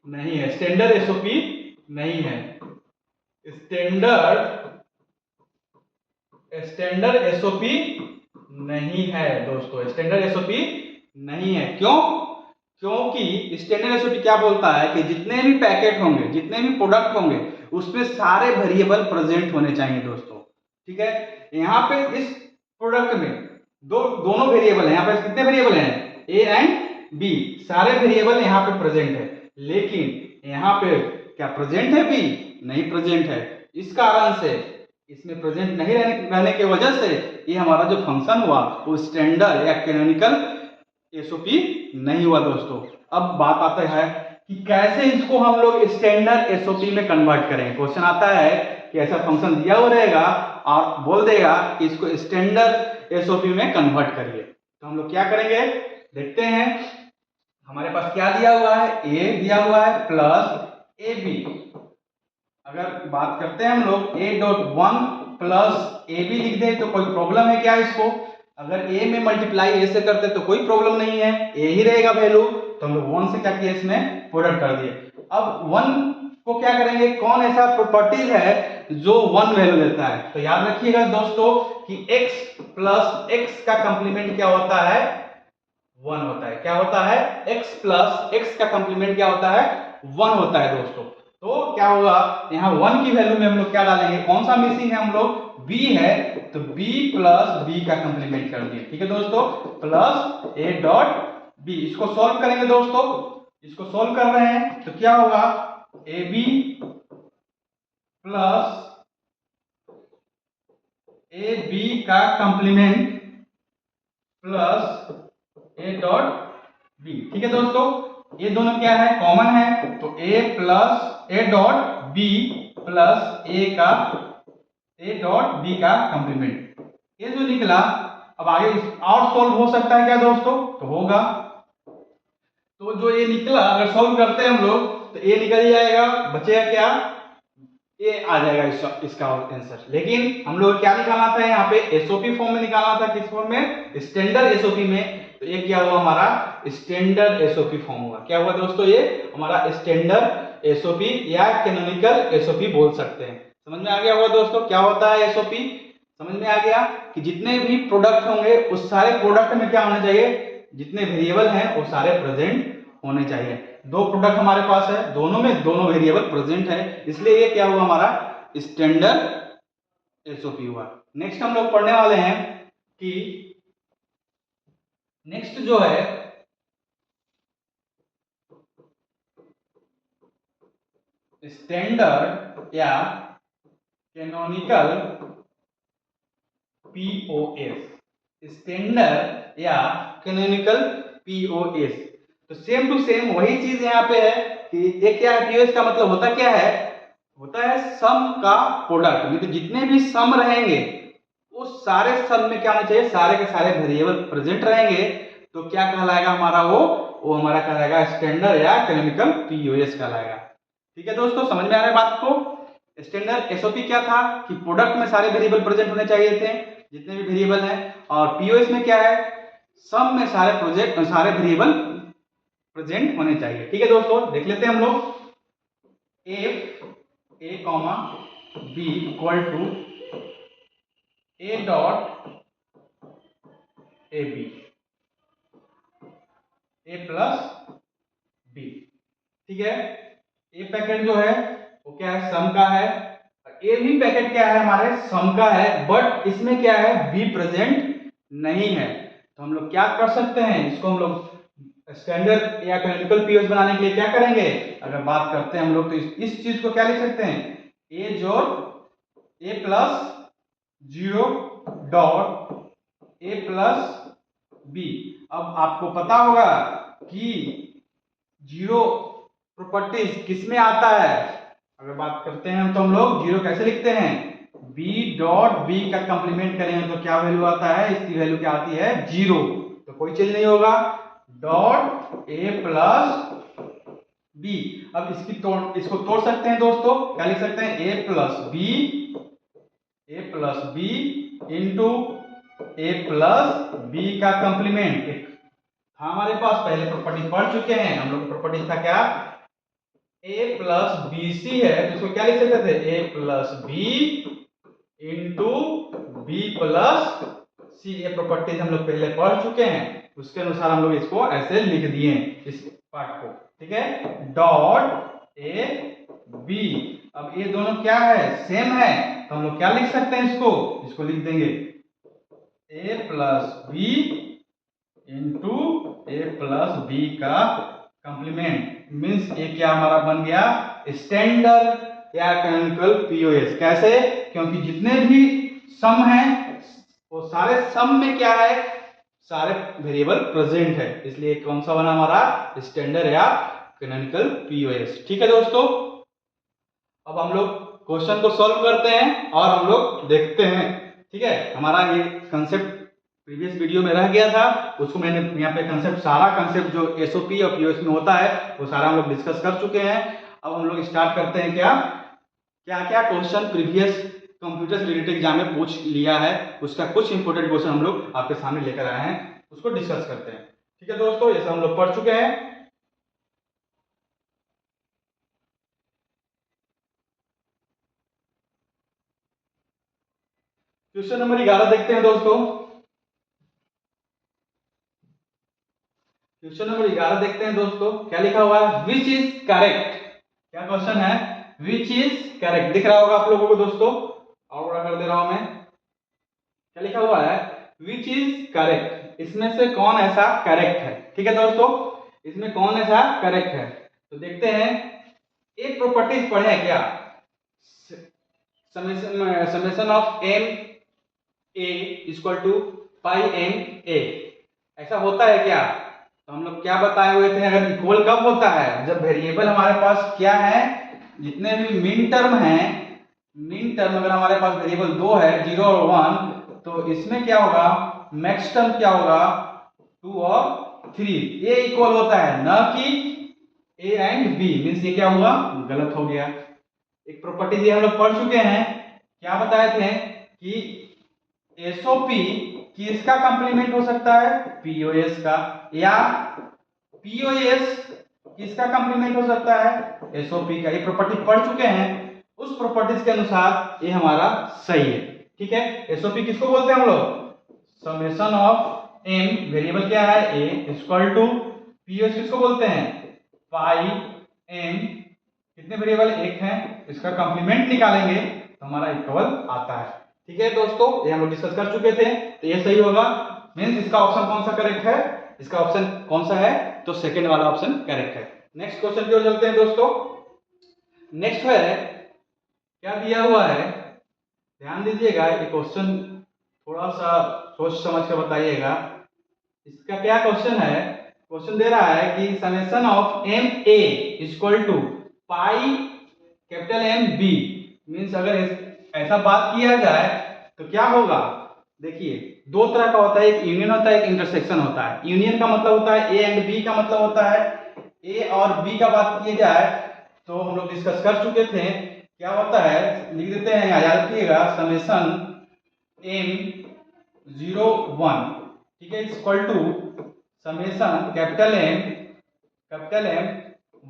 नहीं है, स्टैंडर्ड एसओपी नहीं है। स्टैंडर्ड एसओपी नहीं है दोस्तों, स्टैंडर्ड एसओपी नहीं है। क्यों, क्योंकि स्टैंडर्ड एसओपी क्या बोलता है कि जितने भी पैकेट होंगे, जितने भी प्रोडक्ट होंगे, उसमें सारे वेरिएबल प्रेजेंट होने चाहिए दोस्तों, ठीक है। यहाँ पे इस प्रोडक्ट में दोनों वेरिएबल है, यहाँ पे कितने वेरिएबल हैं, ए एंड बी, सारे वेरिएबल यहाँ पे प्रेजेंट है। लेकिन यहाँ पे क्या प्रेजेंट है, बी नहीं प्रेजेंट है। इस कारण से, इसमें प्रेजेंट नहीं रहने की वजह से ये हमारा जो फंक्शन हुआ वो स्टैंडर्ड या कैनोनिकल एसओपी नहीं हुआ दोस्तों। अब बात आता है कि कैसे इसको हम लोग स्टैंडर्ड एसओपी में कन्वर्ट करेंगे। क्वेश्चन आता है कि ऐसा फंक्शन दिया हुआ रहेगा और बोल देगा कि इसको स्टैंडर्ड एसओपी में कन्वर्ट करिए, तो हम लोग क्या करेंगे, देखते हैं। हमारे पास क्या दिया हुआ है, ए दिया हुआ है प्लस ए बी। अगर बात करते हैं हम लोग A dot 1 plus A B लिख दें तो कोई प्रॉब्लम है क्या इसको, अगर ए में मल्टीप्लाई ए से करते तो कोई प्रॉब्लम नहीं है, ए ही रहेगा वैल्यू। तो हम लोग 1 से क्या किया, इसमें प्रोडक्ट कर दिए। अब 1 को क्या करेंगे, कौन ऐसा प्रॉपर्टीज है जो 1 वैल्यू देता है, तो याद रखिएगा दोस्तों कि x प्लस x का कंप्लीमेंट क्या होता है, 1 होता है। क्या होता है, x प्लस x का कंप्लीमेंट क्या होता है, 1 होता है दोस्तों। तो क्या होगा, यहाँ 1 की वैल्यू में हम लोग क्या डालेंगे, कौन सा मिसिंग है हम लोग, b है, तो b प्लस b का कंप्लीमेंट कर दिए, ठीक है दोस्तों, प्लस a डॉट b। इसको सॉल्व करेंगे दोस्तों, इसको सॉल्व कर रहे हैं तो क्या होगा, ab प्लस ab का complement plus a dot B. ठीक है दोस्तों, ये दोनों क्या है, कॉमन है, तो A plus A dot B plus A dot B का कंप्लीमेंट, ये जो निकला। अब आगे और सॉल्व हो सकता है क्या दोस्तों, तो होगा। तो जो ये निकला अगर सॉल्व करते हैं हम लोग तो ए निकल जाएगा, बचेगा क्या, ये आ जाएगा इसका आंसर। लेकिन हम लोग क्या निकालना था यहाँ पे, एसओपी फॉर्म में निकालना था, किस फॉर्म में, स्टैंडर्ड एसओपी में। तो ये क्या हुआ हमारा, स्टैंडर्ड एसओपी फॉर्म हुआ। क्या हुआ दोस्तों, ये हमारा स्टैंडर्ड एसओपी या कैनोनिकल एसओपी बोल सकते हैं। समझ में आ गया होगा दोस्तों क्या होता है एसओपी, समझ में आ गया कि जितने भी प्रोडक्ट होंगे उस सारे प्रोडक्ट में क्या होना चाहिए, जितने वेरिएबल हैं वो सारे प्रेजेंट होने चाहिए। दो प्रोडक्ट हमारे पास है, दोनों में दोनों वेरिएबल प्रेजेंट है, इसलिए ये क्या हुआ हमारा स्टैंडर्ड एसओपी हुआ। नेक्स्ट हम लोग पढ़ने वाले हैं कि नेक्स्ट जो है स्टैंडर्ड या कैनोनिकल पीओएस, स्टैंडर्ड या कैनोनिकल पीओएस। तो सेम टू सेम वही चीज यहाँ पे है कि ये क्या है, पीओएस का मतलब होता क्या है, होता है सम का प्रोडक्ट, मतलब जितने भी सम रहेंगे उस सारे सम में क्या होना चाहिए, सारे के सारे वेरिएबल प्रेजेंट रहेंगे। तो क्या कहलाएगा हमारा वो हमारा कहलाएगा स्टैंडर्ड या कैनोनिकल पीओएस कहलाएगा। ठीक है दोस्तों, समझ में आ रहा है बात को। स्टैंडर्ड एसओपी क्या था कि प्रोडक्ट में सारे वेरिएबल प्रेजेंट होने चाहिए थे, जितने भी वेरिएबल हैं, और पीओएस में क्या है, सम में सारे वेरिएबल प्रेजेंट होने चाहिए। ठीक है दोस्तों, देख लेते हैं हम लोग। F A comma B equal to A dot A B, A plus B. ठीक है, ए पैकेट जो है वो क्या है, सम का है, ए भी पैकेट क्या है हमारे, सम का है, बट इसमें क्या है, बी प्रेजेंट नहीं है। तो हम लोग क्या कर सकते हैं, इसको हम लोग स्टैंडर्ड या कैनोनिकल पीओएस बनाने के लिए क्या करेंगे, अगर बात करते हैं हम लोग तो इस चीज को क्या लिख सकते हैं, ए जोड़ A plus 0 dot A plus B. अब आपको पता होगा कि जीरो प्रॉपर्टीज किस में आता है, अगर बात करते हैं तो हम लोग जीरो कैसे लिखते हैं, बी डॉट बी का कंप्लीमेंट करेंगे तो क्या वैल्यू आता है, इसकी वैल्यू क्या आती है, जीरो। तो कोई चेंज नहीं होगा, डॉट ए प्लस बी। अब इसको तोड़ सकते हैं दोस्तों, क्या लिख सकते हैं, ए plus B into A plus B का कंप्लीमेंट। हमारे पास पहले प्रॉपर्टी पढ़ चुके हैं हम लोग, प्रॉपर्टी था क्या, a प्लस बी सी है, तो इसको क्या लिख सकते थे, a plus B into B plus C. ये प्रॉपर्टीज हम लोग पहले पढ़ चुके हैं, उसके अनुसार हम लोग इसको ऐसे लिख दिए इस पार्ट को। ठीक है, डॉट ए बी। अब ये दोनों क्या है, सेम है, तो हम लोग क्या लिख सकते हैं, इसको लिख देंगे a plus B into A plus B का कंप्लीमेंट। मींस ये क्या हमारा बन गया, स्टैंडर्ड या कैनोनिकल पीओएस। कैसे, क्योंकि जितने भी सम हैं वो सारे सम में क्या है, सारे वेरिएबल प्रेजेंट है, इसलिए कौन सा बना हमारा, स्टैंडर्ड या कैनोनिकल पीओएस। ठीक है दोस्तों, अब हम लोग क्वेश्चन को सॉल्व करते हैं और हम लोग देखते हैं। ठीक है, हमारा ये कंसेप्ट प्रीवियस वीडियो में रह गया था, उसको मैंने यहाँ पे सारा कंसेप्ट जो एसओपी और पीओएस में होता है वो सारा हम लोग डिस्कस कर चुके हैं। अब हम लोग स्टार्ट करते हैं, क्या क्या क्वेश्चन प्रीवियस कंप्यूटर से रिलेटेड एग्जाम में पूछ लिया है, उसका कुछ इंपोर्टेंट क्वेश्चन हम लोग आपके सामने लेकर आए हैं, उसको डिस्कस करते हैं। ठीक है दोस्तों, ये सब हम लोग पढ़ चुके हैं। क्वेश्चन नंबर 11 देखते हैं दोस्तों। क्वेश्चन नंबर 11 देखते हैं दोस्तों, क्या लिखा हुआ है, विच इज करेक्ट। क्या क्वेश्चन है, विच इज करेक्ट, दिख रहा होगा आप लोगों को दोस्तों, और बड़ा कर दे रहा हूं मैं। क्या लिखा हुआ है, विच इज करेक्ट, इसमें से कौन ऐसा करेक्ट है। ठीक है दोस्तों, इसमें कौन ऐसा करेक्ट है, तो देखते हैं। एक प्रॉपर्टीज पढ़े क्या, summation of M A equal to pi M A, ऐसा होता है क्या, तो तो हम लोग क्या बताए हुए थे, अगर इक्वल कब होता है, जब वेरिएबल हमारे पास क्या है, जितने भी मिन टर्म है, मिन टर्म अगर हमारे पास वेरिएबल दो है 0 और 1, तो इसमें क्या होगा, मैक्स टर्म क्या होगा 2 और 3, ये इक्वल होता है, न कि ए एंड बी। मीन्स ये क्या हुआ, गलत हो गया। एक प्रॉपर्टीज ये हम लोग पढ़ चुके हैं, क्या बताए थे कि एसओपी किसका कंप्लीमेंट हो सकता है, पीओएस का, या पीओएस किसका कंप्लीमेंट हो सकता है, एसओपी का। ये प्रॉपर्टी पढ़ चुके हैं, उस प्रॉपर्टीज के अनुसार ये हमारा सही है। ठीक है, एसओपी किसको बोलते हैं हम लोग, समेशन ऑफ एम, वेरिएबल क्या है ए, इक्वल टू पीओएस किसको बोलते हैं, पाई एम, कितने वेरिएबल एक हैं, इसका कंप्लीमेंट निकालेंगे तो हमारा इक्वल आता है। ठीक है दोस्तों, ये हम लोग डिस्कस कर चुके थे, तो ये सही होगा। मींस इसका ऑप्शन कौन सा करेक्ट है, इसका ऑप्शन कौन सा है, तो सेकंड वाला ऑप्शन करेक्ट है। नेक्स्ट क्वेश्चन की ओर चलते हैं दोस्तों। नेक्स्ट है, क्या दिया हुआ है, ध्यान दीजिएगा, ये क्वेश्चन थोड़ा सा सोच समझ कर बताइएगा। इसका क्या क्वेश्चन है, क्वेश्चन दे रहा है कि summation of M A equal to pi capital M B. Means अगर ऐसा बात किया जाए तो क्या होगा, देखिए दो तरह का होता है, एक यूनियन होता है, एक इंटरसेक्शन होता है। यूनियन का मतलब होता है ए एंड बी का मतलब होता है, ए और बी का बात किया जाए तो हम लोग डिस्कस कर चुके थे, क्या होता है, लिख देते हैं, याद रखिएगा, समेशन एम 0 1, ठीक है, equal to summation capital M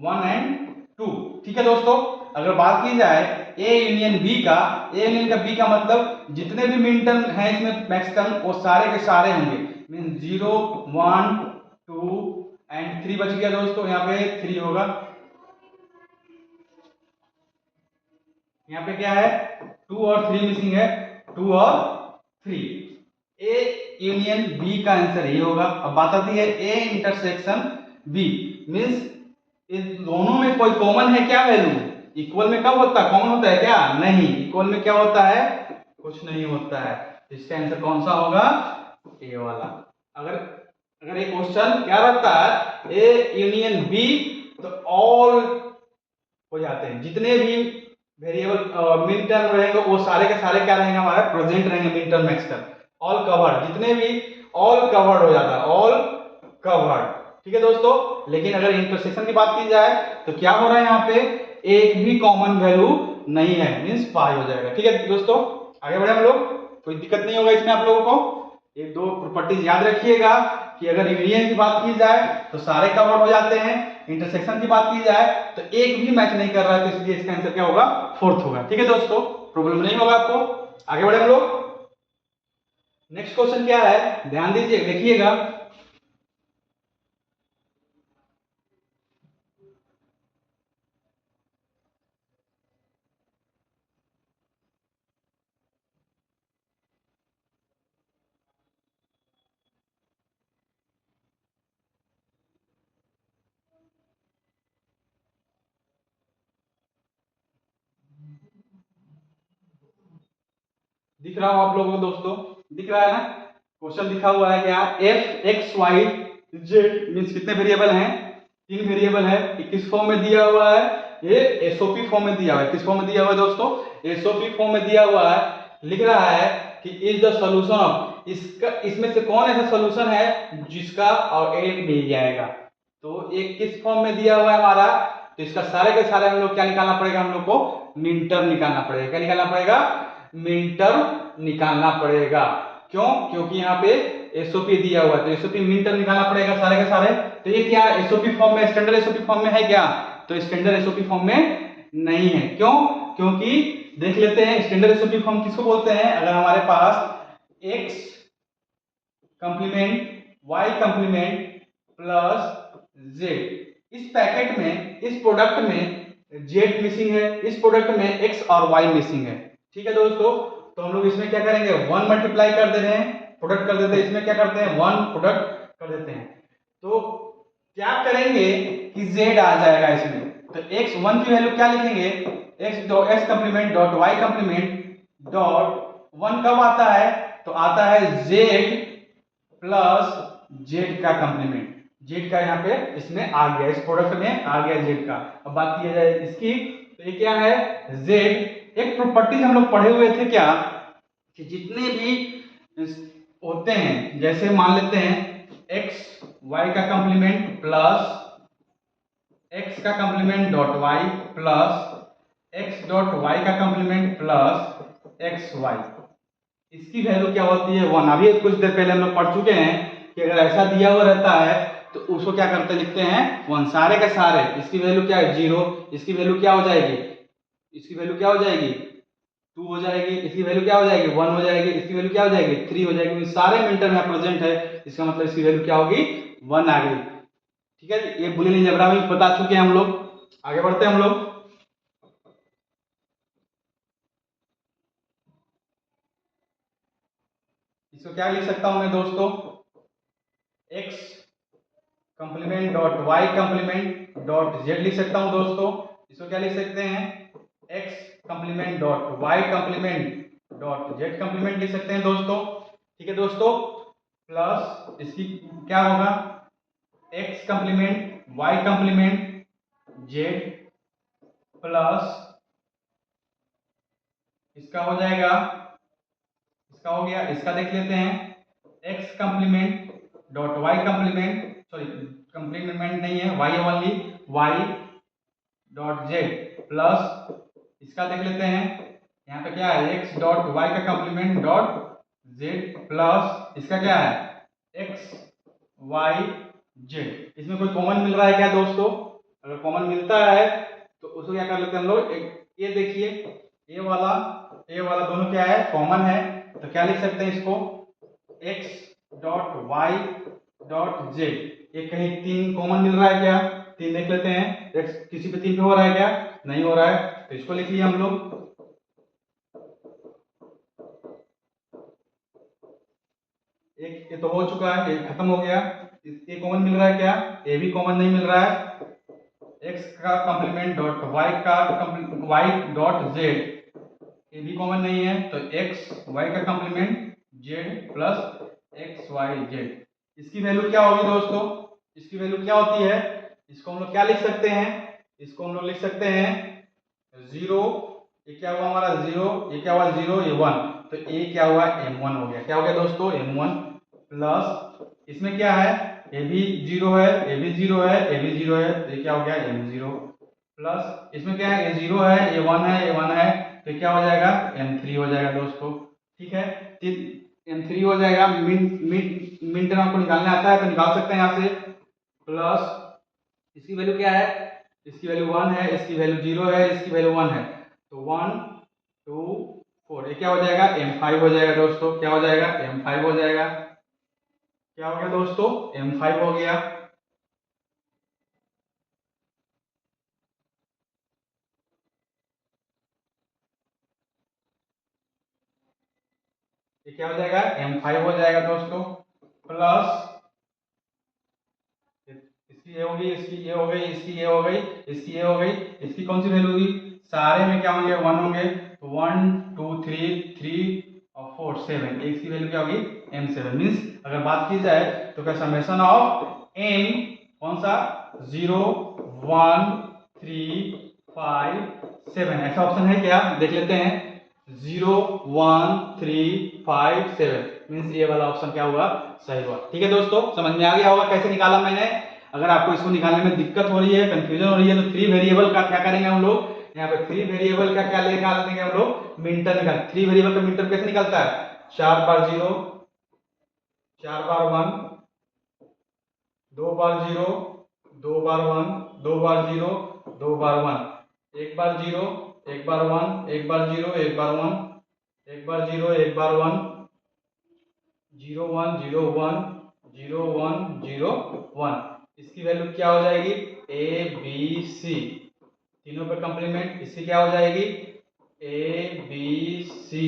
1 and 2। ठीक है दोस्तों, अगर बात की जाए ए यूनियन बी का, ए यूनियन का बी का मतलब जितने भी मिन टर्म हैं इसमें मैक्स टर्म, वो सारे के सारे होंगे। मीन 0 1 2 एंड 3 बच गया दोस्तों, यहाँ पे 3 होगा, यहाँ पे क्या है 2 और 3 मिसिंग है, 2 और 3, ए यूनियन बी का आंसर ये होगा। अब बात आती है ए इंटरसेक्शन बी, मींस इस दोनों में कोई कॉमन है क्या, वैल्यू इक्वल में कब होता है, कॉमन होता है क्या, नहीं, इक्वल में क्या होता है, कुछ नहीं होता है। इसका आंसर कौन सा होगा, ए वाला। अगर अगर ये क्वेश्चन क्या रहता है ए यूनियन बी, तो ऑल हो जाते हैं, जितने भी वेरिएबल मिन टर्म रहेंगे वो सारे के सारे क्या रहेंगे, हमारे प्रेजेंट रहेंगे, min term max term all covered, जितने भी ऑल कवर्ड हो जाता है, ऑल कवर्ड। ठीक है दोस्तों, लेकिन अगर इंटरसेक्शन की बात की जाए तो क्या हो रहा है, यहाँ पे एक भी कॉमन वैल्यू नहीं है, मींस पाई हो जाएगा। ठीक है दोस्तों, आगे बढ़े हम लोग, कोई दिक्कत नहीं होगा इसमें आप लोगों को। ये दो प्रॉपर्टीज याद रखिएगा कि अगर यूनियन की बात की जाए तो सारे कवर्ड हो जाते हैं, इंटरसेक्शन की बात की जाए तो एक भी मैच नहीं कर रहा है, तो इसलिए इसका आंसर क्या होगा, फोर्थ होगा। ठीक है दोस्तों, प्रॉब्लम नहीं होगा आपको। आगे बढ़े हम लोग। नेक्स्ट क्वेश्चन क्या है, ध्यान दीजिए, देखिएगा, दिख रहा हो आप लोगों को दोस्तों, दिख रहा है ना, क्वेश्चन लिखा हुआ है क्या, F X Y Z, means कितने वेरिएबल हैं, 3 वेरिएबल है, किस फॉर्म में दिया हुआ है, ये एसओपी फॉर्म में दिया हुआ है। किस फॉर्म में दिया हुआ है दोस्तों, एसओपी फॉर्म में दिया हुआ है। लिख रहा है कि इज द सॉल्यूशन ऑफ, इसका इसमें से कौन ऐसा सॉल्यूशन है जिसका और ए मिल जाएगा। तो एक किस फॉर्म में दिया हुआ है हमारा, तो इसका सारे के सारे हम लोग क्या निकालना पड़ेगा, हम लोग को मिन टर्म निकालना पड़ेगा। क्या निकालना पड़ेगा, मिन टर्म निकालना पड़ेगा। क्यों, क्योंकि यहाँ पे एसओपी दिया हुआ है, तो एसओपी मिन टर्म निकालना पड़ेगा सारे के सारे। तो ये क्या एसओपी फॉर्म में, स्टैंडर्ड एसओपी फॉर्म में है क्या, तो स्टैंडर्ड एसओपी फॉर्म में नहीं है। क्यों, क्योंकि देख लेते हैं स्टैंडर्ड एसओपी फॉर्म किसको बोलते हैं, अगर हमारे पास x complement y complement plus z, इस पैकेट में, इस प्रोडक्ट में z मिसिंग है, इस प्रोडक्ट में x और y मिसिंग है। ठीक है दोस्तों, तो हम लोग इसमें क्या करेंगे, 1 मल्टीप्लाई कर दे रहे हैं, प्रोडक्ट कर देते हैं, इसमें क्या करते हैं 1 प्रोडक्ट कर देते हैं। तो क्या करेंगे कि z आ जाएगा इसमें, तो x1 की वैल्यू क्या लिखेंगे, x complement dot y complement dot 1 कब आता है, तो आता है z प्लस z का कंप्लीमेंट। जेड का यहाँ पे इसमें आ गया, इस प्रोडक्ट में आ गया जेड का। अब बात किया जाए इसकी, तो ये क्या है जेड। एक प्रॉपर्टीज हम लोग पढ़े हुए थे क्या कि जितने भी होते हैं, जैसे मान लेते हैं एक्स वाई का कंप्लीमेंट प्लस एक्स का complement dot Y plus X dot Y का कंप्लीमेंट प्लस एक्स वाई, इसकी वैल्यू क्या होती है 1। अभी कुछ देर पहले हम लोग पढ़ चुके हैं कि अगर ऐसा दिया हुआ रहता है तो उसको क्या करते लिखते हैं 1, सारे के सारे। इसकी वैल्यू क्या है 0, इसकी वैल्यू क्या हो जाएगी, इसकी वैल्यू क्या हो जाएगी 2 हो जाएगी, इसकी वैल्यू क्या हो जाएगी 1 हो जाएगी, इसकी वैल्यू क्या हो जाएगी 3 हो जाएगी। सारे मिनटर में प्रेजेंट है, इसका मतलब इसकी वैल्यू क्या होगी 1 आ गई। ठीक है, ये बुलियन अलजेब्रा में बता चुके हैं हम लोग। आगे बढ़ते हैं हम लोग। इसको क्या लिख सकता हूं मैं दोस्तों, x complement dot Y complement dot Z लिख सकता हूं दोस्तों। इसको क्या लिख सकते हैं x complement dot Y complement dot Z complement लिख सकते हैं दोस्तों। ठीक है दोस्तों, प्लस इसकी क्या होगा x complement Y complement Z plus इसका हो जाएगा, इसका हो गया, इसका देख लेते हैं x complement dot Y complement, sorry complement नहीं है y only, y dot Z plus इसका देख लेते हैं यहाँ पे क्या है x डॉट वाई का कंप्लीमेंट डॉट जेड प्लस इसका क्या है x वाई जेड। इसमें कोई कॉमन मिल रहा है क्या दोस्तों, अगर कॉमन मिलता है तो उसको क्या कर लेते हैं हम लोग, ये देखिए ए वाला दोनों क्या है कॉमन है, तो क्या लिख सकते हैं इसको x dot Y dot Z. ये कहीं 3 कॉमन मिल रहा है क्या, 3 देख लेते हैं, x किसी पे 3 पे हो रहा है क्या, नहीं हो रहा है, तो इसको लिख लिया हम लोग। एक ये तो हो चुका है, ये खत्म हो गया। ये कॉमन मिल रहा है क्या, ये भी कॉमन नहीं मिल रहा है। x का कंप्लीमेंट डॉट y का y डॉट z, ये भी कॉमन नहीं है, तो x y का complement z plus X Y Z. इसकी वैल्यू क्या होगी दोस्तों, इसकी वैल्यू क्या होती है, इसको हम लोग क्या लिख सकते हैं, इसको हम लोग लिख सकते हैं 0, ये क्या हुआ हमारा 0, ये क्या हुआ 0, ये 1, तो ये क्या हुआ m1 हो गया। क्या हो गया दोस्तों m1 प्लस इसमें क्या है ये भी 0 है, ये भी 0 है, ये भी 0 है, तो ये क्या हो गया m0 प्लस इसमें क्या है ये 0 है, ये 1 है, ये 1 है, तो क्या हो जाएगा m3 हो जाएगा दोस्तों। ठीक है, m3 हो जाएगा। मिन टर्म आपको निकालने आता है तो निकाल सकते हैं यहाँ से, प्लस इसकी वैल्यू क्या है, इसकी वैल्यू 1 है, इसकी वैल्यू 0 है, इसकी वैल्यू 1 है, तो 1 2 4, ये क्या हो जाएगा m5 हो जाएगा दोस्तों। क्या हो जाएगा m5 हो जाएगा, क्या हो गया दोस्तों m5 हो गया। ये क्या हो जाएगा m5 हो जाएगा दोस्तों, प्लस इसकी ये हो गई, इसकी ये हो गई, इसकी ये हो गई, इसकी ये हो गई, इसकी कौन सी वैल्यू होगी, सारे में क्या होंगे 1 होंगे, तो 1 2 3 3 और 4 7, इसकी वैल्यू क्या होगी m7। मींस अगर बात की जाए तो क्या समेशन ऑफ m कौन सा 0 1 3 5 7, ऐसा ऑप्शन है क्या, देख लेते हैं 0 1 3 5 7, मींस ये वाला ऑप्शन क्या हुआ सही हुआ। ठीक है दोस्तों, समझ में आ गया होगा कैसे निकाला मैंने। अगर आपको इसको निकालने में दिक्कत हो रही है, कंफ्यूजन हो रही है, तो 3 वेरिएबल का क्या करेंगे हम लोग, यहाँ पे 3 वेरिएबल का क्या निकाल देंगे हम लोग मिनटर निकाल। 3 वेरिएबल का मिनटर कैसे निकलता है 4 बार 0 4 बार 1 2 बार 0 2 बार 1 2 बार 0 2 बार 1, एक बार 0 एक बार 1 एक बार 0 एक बार 1 एक बार 0 एक बार 1 0 1 0 1 0 1 0 1। इसकी वैल्यू क्या हो जाएगी ए बी सी, तीनों पर कंप्लीमेंट, इसकी क्या हो जाएगी ए बी सी,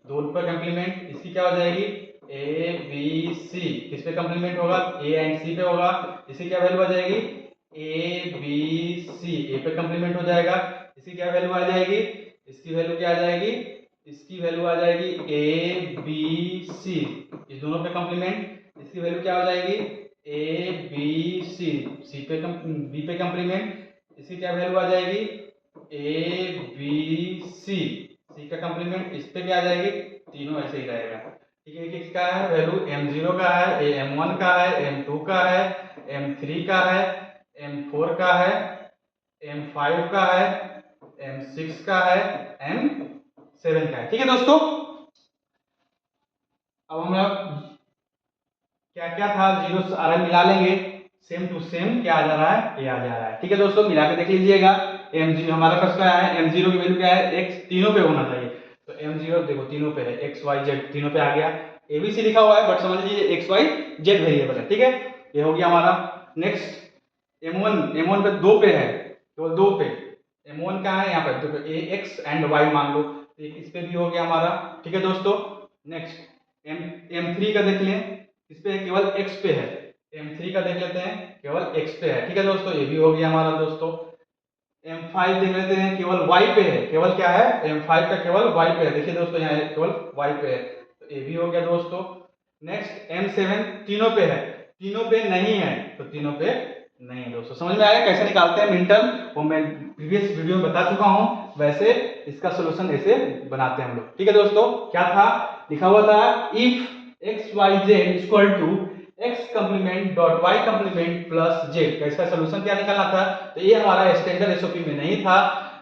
दोनों पर कंप्लीमेंट, इसकी क्या हो जाएगी ए बी सी, किस पे कंप्लीमेंट होगा ए एंड सी पे होगा, इसकी क्या वैल्यू आ जाएगी ए बी सी, ए पे कंप्लीमेंट हो जाएगा, इसकी क्या वैल्यू आ जाएगी, इसकी वैल्यू क्या आ जाएगी, इसकी वैल्यू आ जाएगी ए बी सी, इस दोनों पे कंप्लीमेंट, इसकी वैल्यू क्या हो जाएगी ए बी सी, सी पे बी पे कंप्लीमेंट, इसकी क्या वैल्यू आ जाएगी ए बी सी, सी का कंप्लीमेंट इस पे क्या आ जाएगी, तीनों ऐसे ही रहेगा। ठीक है, किसका है वैल्यू m0 का है, m1 का है, m2 का है, m3 का है, m4 का है, m5 का है, m6 का है, m7 का है। ठीक है दोस्तों, अब हम लोग क्या क्या था जीरो सारे मिला लेंगे, सेम टू सेम क्या आ जा रहा है, ये आ जा रहा है। ठीक है दोस्तों, मिला के देख लीजिएगा। m0 हमारे पास क्या है, m0 की वैल्यू क्या है, x तीनों पे होना चाहिए, तो m0 देखो तीनों पे है, x y z तीनों पे आ गया। abc लिखा हुआ है बट समझ लीजिए x y z वेरिएबल है। ठीक है, ये हो गया हमारा। नेक्स्ट m1 पे दो पे है, केवल दो पे, m1 का है यहाँ पे देखो a x एंड y मान लो, तो इस पे भी हो गया हमारा। ठीक है दोस्तों, नेक्स्ट m3 का देख लें, इस पे केवल x पे है, m3 का देख लेते हैं केवल x पे है। ठीक है दोस्तों, ये भी हो गया हमारा दोस्तों। m5 देख लेते हैं, केवल y पे है, केवल क्या है m5 का केवल y पे है, देखिए दोस्तों यहाँ केवल y पे है, तो ये भी हो गया दोस्तों। नेक्स्ट m7 तीनों पे है, तीनों पे नहीं है, तो तीनों पे नहीं है दोस्तों। समझ में आया कैसे निकालते हैं मिन टर्म, वो मैं प्रीवियस वीडियो में बता चुका हूं, वैसे इसका सोल्यूशन ऐसे बनाते हैं हम लोग। ठीक है दोस्तों, क्या था लिखा हुआ था, if X Y Z equal to X complement dot Y complement plus Z का इसका सोल्यूशन क्या निकालना था, तो ये हमारा स्टैंडर्ड एसओपी में नहीं था,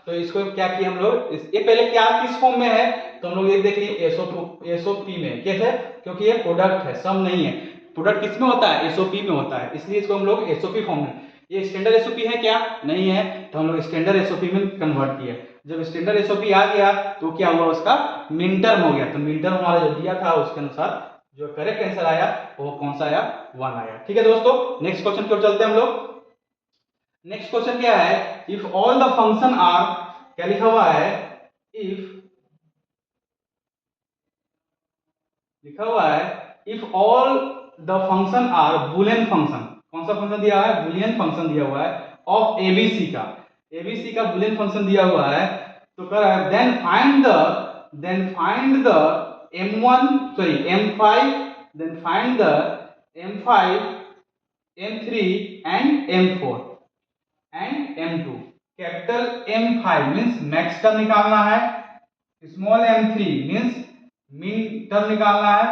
तो इसको क्या किया हम लोग, ये पहले क्या किस फॉर्म में है, तो हम लोग ये देख लिए एसओपी में कैसे, क्योंकि ये प्रोडक्ट है सम नहीं है, प्रोडक्ट किस में होता है एसओपी में होता है, इसलिए इसको हम लोग एसओपी फॉर्म में, ये स्टैंडर्ड एसओपी है क्या नहीं है, तो हम लोग स्टैंडर्ड एसओपी में कन्वर्ट किया। जब स्टैंडर्ड एसओपी आ गया तो क्या हुआ, उसका मिन टर्म हो गया, तो मिन टर्म हमारा जो दिया था उसके अनुसार जो करेक्ट आंसर आया वो कौन सा आया, 1 आया। ठीक है दोस्तों, नेक्स्ट क्वेश्चन की ओर चलते हैं हम लोग। नेक्स्ट क्वेश्चन क्या है, if all the function are, क्या लिखा हुआ है, इफ लिखा हुआ है if all the function are Boolean function, कौन सा फंक्शन दिया है, बूलियन फंक्शन दिया हुआ है ऑफ एबीसी का, एबीसी का बूलियन फंक्शन दिया हुआ है, तो कह रहा है then find the m1 sorry m5, then find the m5, m3 and m4 and m2। Capital m5 means max term निकालना है, small m3 means min term निकालना है।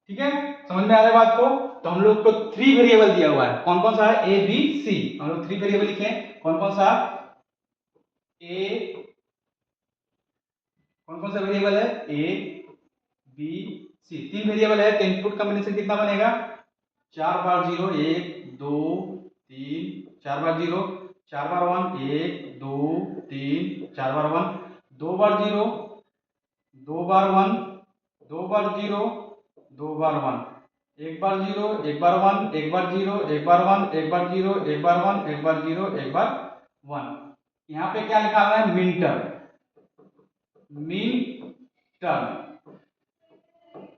ठीक है, समझ में आ रहा है बात को, तो हम लोग को 3 वेरिएबल दिया हुआ है, कौन कौन सा है a b c, हम लोग 3 वेरिएबल लिखे, कौन कौन सा कौन कौन सा वेरिएबल है a b c, 3 वेरिएबल है, तो इनपुट कॉम्बिनेशन कितना बनेगा, 4 बार 0 1 2 3, 4 बार 0 4 बार 1 1 2 3 4 बार 1 2 बार 0 2 बार 1 2 बार 0 2 बार 1 1 बार 0 1 बार 1 1 बार 0 1 बार 1 1 बार 0 1 बार 1 1 बार 0 1 बार 1। यहाँ पे क्या लिखा हुआ है, min term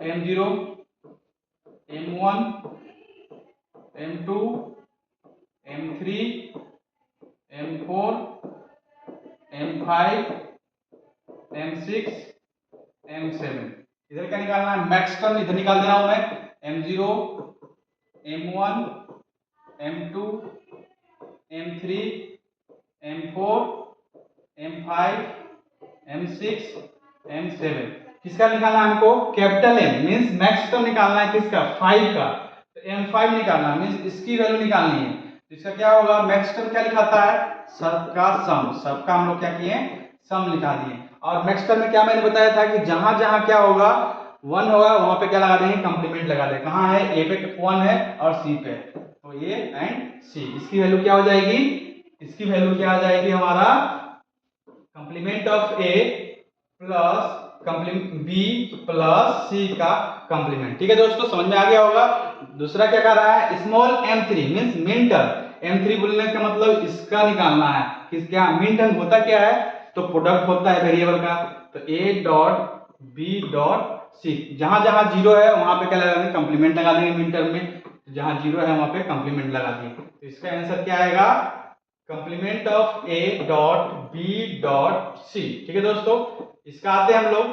m0 m1 m2 m3 m4 m5 m6 m7, इधर क्या निकालना है, मैक्स टर्म इधर निकाल दे रहा हूं मैं, m0 m1 m2 m3 m4 m5 m6 m7, किसका निकालना है हमको, capital M means max term निकालना है किसका, 5 का, तो m5 निकालना मींस इसकी वैल्यू निकालनी है, तो इसका क्या होगा, मैक्स टर्म क्या लिखाता है, सबका सम, सबका हम लोग क्या किए सम लिखा दिए, और मैक्स टर्म में क्या मैंने बताया था कि जहां जहां क्या होगा 1 होगा वहां पे क्या लगा देंगे, कंप्लीमेंट लगा देंगे, कहां है a पे 1 है और c पे, तो a एंड c, इसकी वैल्यू क्या हो जाएगी, इसकी वैल्यू क्या आ जाएगी हमारा, complement of a plus B plus C का कंप्लीमेंट। ठीक है दोस्तों, समझ में आ गया होगा। दूसरा क्या कर रहा है, small m3 means min term, m3 बोलने का मतलब इसका निकालना है, किसका मिन टर्म होता क्या है, तो प्रोडक्ट होता है वेरिएबल का, तो a dot b dot c, जहां जहां जीरो है वहां पे क्या लगा देंगे, कंप्लीमेंट लगा देंगे मिन टर्म में, जहां जीरो है वहां पे कंप्लीमेंट लगा देंगे, तो इसका आंसर क्या आएगा, complement of a dot b dot c। ठीक है दोस्तों, इसका आते हैं हम लोग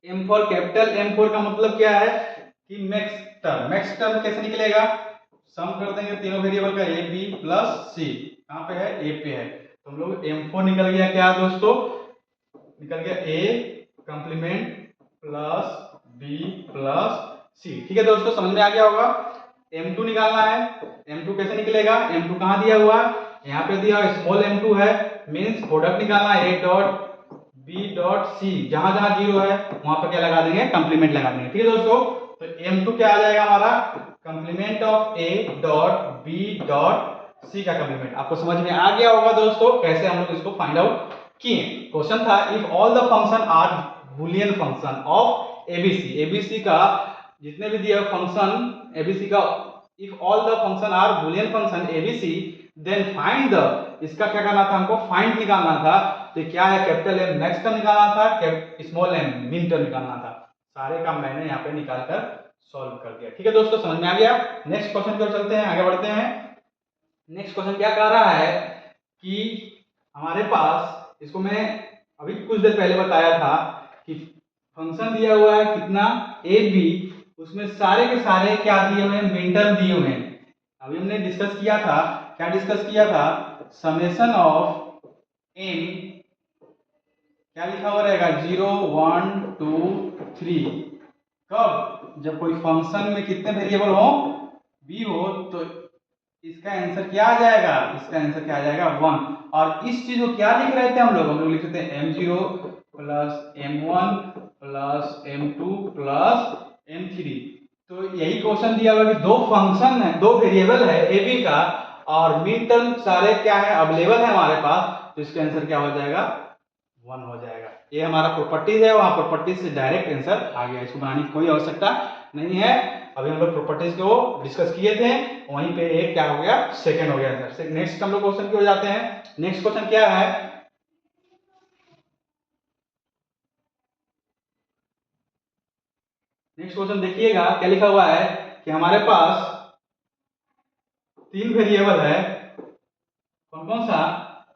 M4, कैपिटल M4 का मतलब क्या है कि मैक्स टर्म कैसे निकलेगा, सम कर देंगे तीनों वेरिएबल का ए बी प्लस सी, कहाँ पे है, ए पे है, तो हम लोग M4 निकल गया क्या दोस्तों, निकल गया ए कंप्लीमेंट प्लस बी प्लस सी। ठीक है दोस्तों, समझ में आ गया होगा। M2 निकालना है, M2 कैसे निकलेगा, M2 कहाँ दिया हुआ है, यहाँ पे दिया स्मॉल M2 है, मीन्स प्रोडक्ट निकालना है A dot B dot C, जहां जहां जीरो है वहां पर क्या लगा देंगे, कंप्लीमेंट लगा देंगे। ठीक है दोस्तों, तो M2 क्या आ जाएगा हमारा, complement of A dot B dot C का कंप्लीमेंट। आपको समझ में आ गया होगा दोस्तों कैसे हम लोग इसको फाइंड आउट किए। क्वेश्चन था if all the function are Boolean function of ABC, ABC का जितने भी दिए फंक्शन एबीसी का, if all the function are Boolean function ABC then find the, इसका क्या करना था हमको, फाइंड निकालना था। तो क्या है, कैपिटल एम मैक्स टर्म निकालना था, स्मॉल एम मिन टर्म निकालना था। सारे काम मैंने यहाँ पे निकाल कर सॉल्व कर दिया। ठीक है दोस्तों, समझ में आ गया। नेक्स्ट क्वेश्चन की ओर चलते हैं, आगे बढ़ते हैं। नेक्स्ट क्वेश्चन क्या कह रहा है कि हमारे पास, इसको मैं अभी कुछ देर पहले बताया था कि फंक्शन दिया हुआ है कितना, ए बी, उसमें सारे के सारे क्या दिए हुए हैं, मिन टर्म दिए हुए हैं। अभी हमने डिस्कस किया था, क्या डिस्कस किया था, समेशन ऑफ एम क्या लिखा हुआ रहेगा, 0 1 2 3, कब, जब कोई फंक्शन में कितने वेरिएबल हो, बी हो, तो इसका आंसर क्या आ जाएगा, इसका आंसर क्या आ जाएगा 1। और इस चीज को क्या लिख रहे थे हम लोग लिखते थे m0 plus m1 plus m2 plus m3। तो यही क्वेश्चन दिया हुआ कि दो फंक्शन है, दो वेरिएबल है ए बी का, और मिन टर्म सारे क्या है, अवेलेबल है हमारे पास, तो इसका आंसर क्या हो जाएगा, 1 हो जाएगा। ये हमारा प्रॉपर्टीज है, वहां प्रॉपर्टीज से डायरेक्ट आंसर आ गया, इसको बनाने की कोई आवश्यकता नहीं है। अभी हम लोग प्रॉपर्टीज को डिस्कस किए थे, वहीं पे एक क्या हो गया, सेकंड हो गया आंसर। नेक्स्ट हम लोग क्वेश्चन की ओर जाते हैं। नेक्स्ट क्वेश्चन क्या है, नेक्स्ट क्वेश्चन देखिएगा क्या लिखा हुआ है कि हमारे पास तीन वेरिएबल है, कौन कौन सा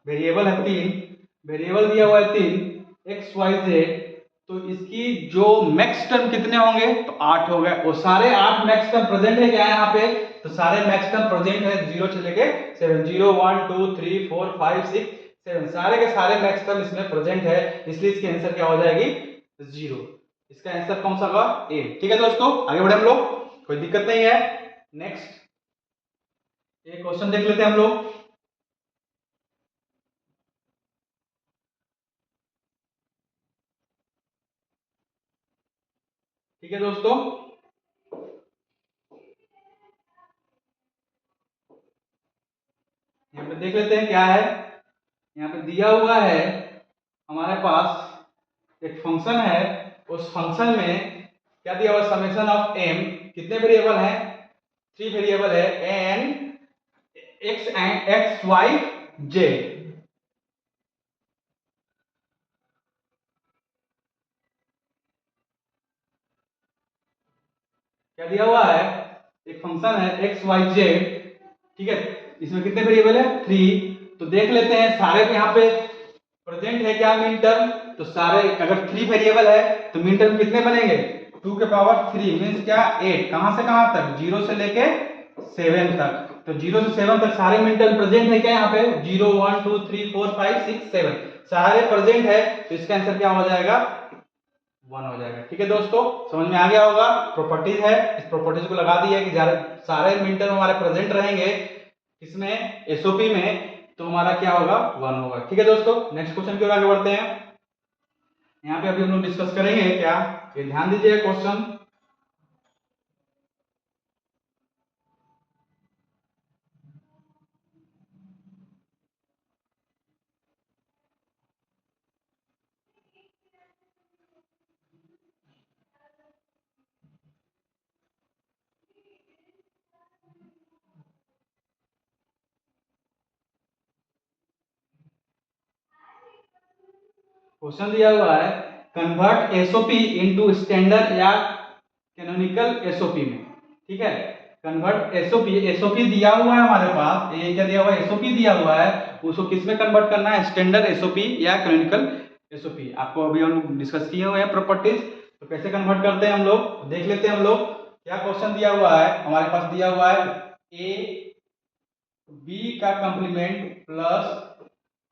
वेरिएबल है, तीन वेरिएबल दिया हुआ है, तीन एक्स वाई जेड। तो इसकी जो मैक्स टर्म कितने होंगे, तो 8 हो गए, और सारे 8 मैक्स टर्म प्रेजेंट है क्या यहाँ पे, तो सारे मैक्स टर्म प्रेजेंट है 0 से लेके 7, 0 1 2 3 4 5 6 7, सारे के सारे मैक्स टर्म इसमें प्रेजेंट है, इसलिए इसकी आंसर क्या हो जाएगी, 0। इसका आंसर कौन सा होगा, ए। ठीक है दोस्तों, आगे बढ़े हम लोग, कोई दिक्कत नहीं है। नेक्स्ट एक क्वेश्चन देख लेते हैं हम लोग। ठीक है दोस्तों, यहाँ पे देख लेते हैं क्या है। यहाँ पे दिया हुआ है हमारे पास एक फंक्शन है, उस फंक्शन में क्या दिया हुआ, समेशन ऑफ एम, कितने वेरिएबल है, 3 वेरिएबल है, N X and X Y Z. क्या दिया हुआ है, एक फंक्शन है एक्स वाई जेड, ठीक है, इसमें कितने वेरिएबल है, 3। तो देख लेते हैं सारे के यहाँ पे प्रेजेंट है क्या, मिन टर्म, तो सारे अगर 3 वेरिएबल है तो मिन टर्म कितने बनेंगे, 2 के पावर 3 मींस क्या, 8, कहां से कहां तक, 0 से लेके 7 तक। तो 0 से 7 तक सारे मिन टर्म प्रेजेंट है क्या, यहाँ पे 0 1 2 3 4 5 6 7 सारे प्रेजेंट है, तो इसका आंसर क्या हो जाएगा, 1 हो जाएगा। ठीक है दोस्तों, समझ में आ गया होगा। प्रॉपर्टीज है, इस प्रॉपर्टीज को लगा दी है कि सारे मिन टर्म हमारे प्रेजेंट रहेंगे इसमें, एसओपी में, तो हमारा क्या होगा, 1 होगा। ठीक है दोस्तों, नेक्स्ट क्वेश्चन की ओर आगे बढ़ते हैं। यहाँ पे अभी हम लोग डिस्कस करेंगे क्या, ये ध्यान दीजिए क्वेश्चन। क्वेश्चन दिया हुआ है कन्वर्ट एसओपी इनटू स्टैंडर्ड या कैनोनिकल एसओपी में। ठीक है, कन्वर्ट एसओपी, एसओपी दिया हुआ है हमारे पास, ये क्या दिया हुआ है, एसओपी दिया हुआ है, उसको किस में कन्वर्ट करना है, स्टैंडर्ड एसओपी या कैनोनिकल एसओपी। आपको अभी हम डिस्कस किए हुए हैं प्रॉपर्टीज, तो कैसे कन्वर्ट करते हैं हम लोग देख लेते हैं हम लोग। क्या क्वेश्चन दिया हुआ है हमारे पास, दिया हुआ है ए बी का कंप्लीमेंट प्लस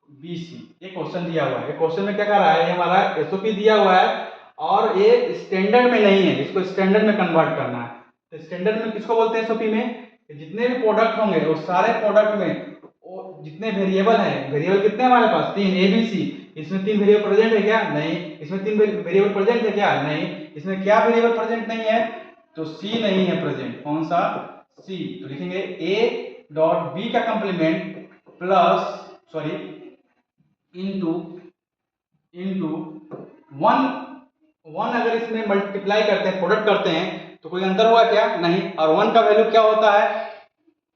बी सी। ये क्वेश्चन दिया हुआ है। ये क्वेश्चन में क्या कर रहा है, ये हमारा एसओपी दिया हुआ है और ये स्टैंडर्ड में नहीं है, इसको स्टैंडर्ड में कन्वर्ट करना है। तो स्टैंडर्ड में किसको बोलते हैं एसओपी में, जितने भी प्रोडक्ट होंगे वो सारे प्रोडक्ट में वो जितने वेरिएबल हैं, वेरिएबल कितने हमारे पास, 3 ए बी सी। इसमें 3 वेरिएबल प्रेजेंट है क्या, नहीं। इसमें 3 वेरिएबल प्रेजेंट है क्या, नहीं। इसमें क्या वेरिएबल प्रेजेंट नहीं है, तो सी नहीं है प्रेजेंट। कौन सा, सी। तो लिखेंगे ए डॉट बी का complement plus sorry into one अगर इसमें मल्टीप्लाई करते हैं, प्रोडक्ट करते हैं तो कोई अंतर हुआ क्या, नहीं। और 1 का वैल्यू क्या होता है,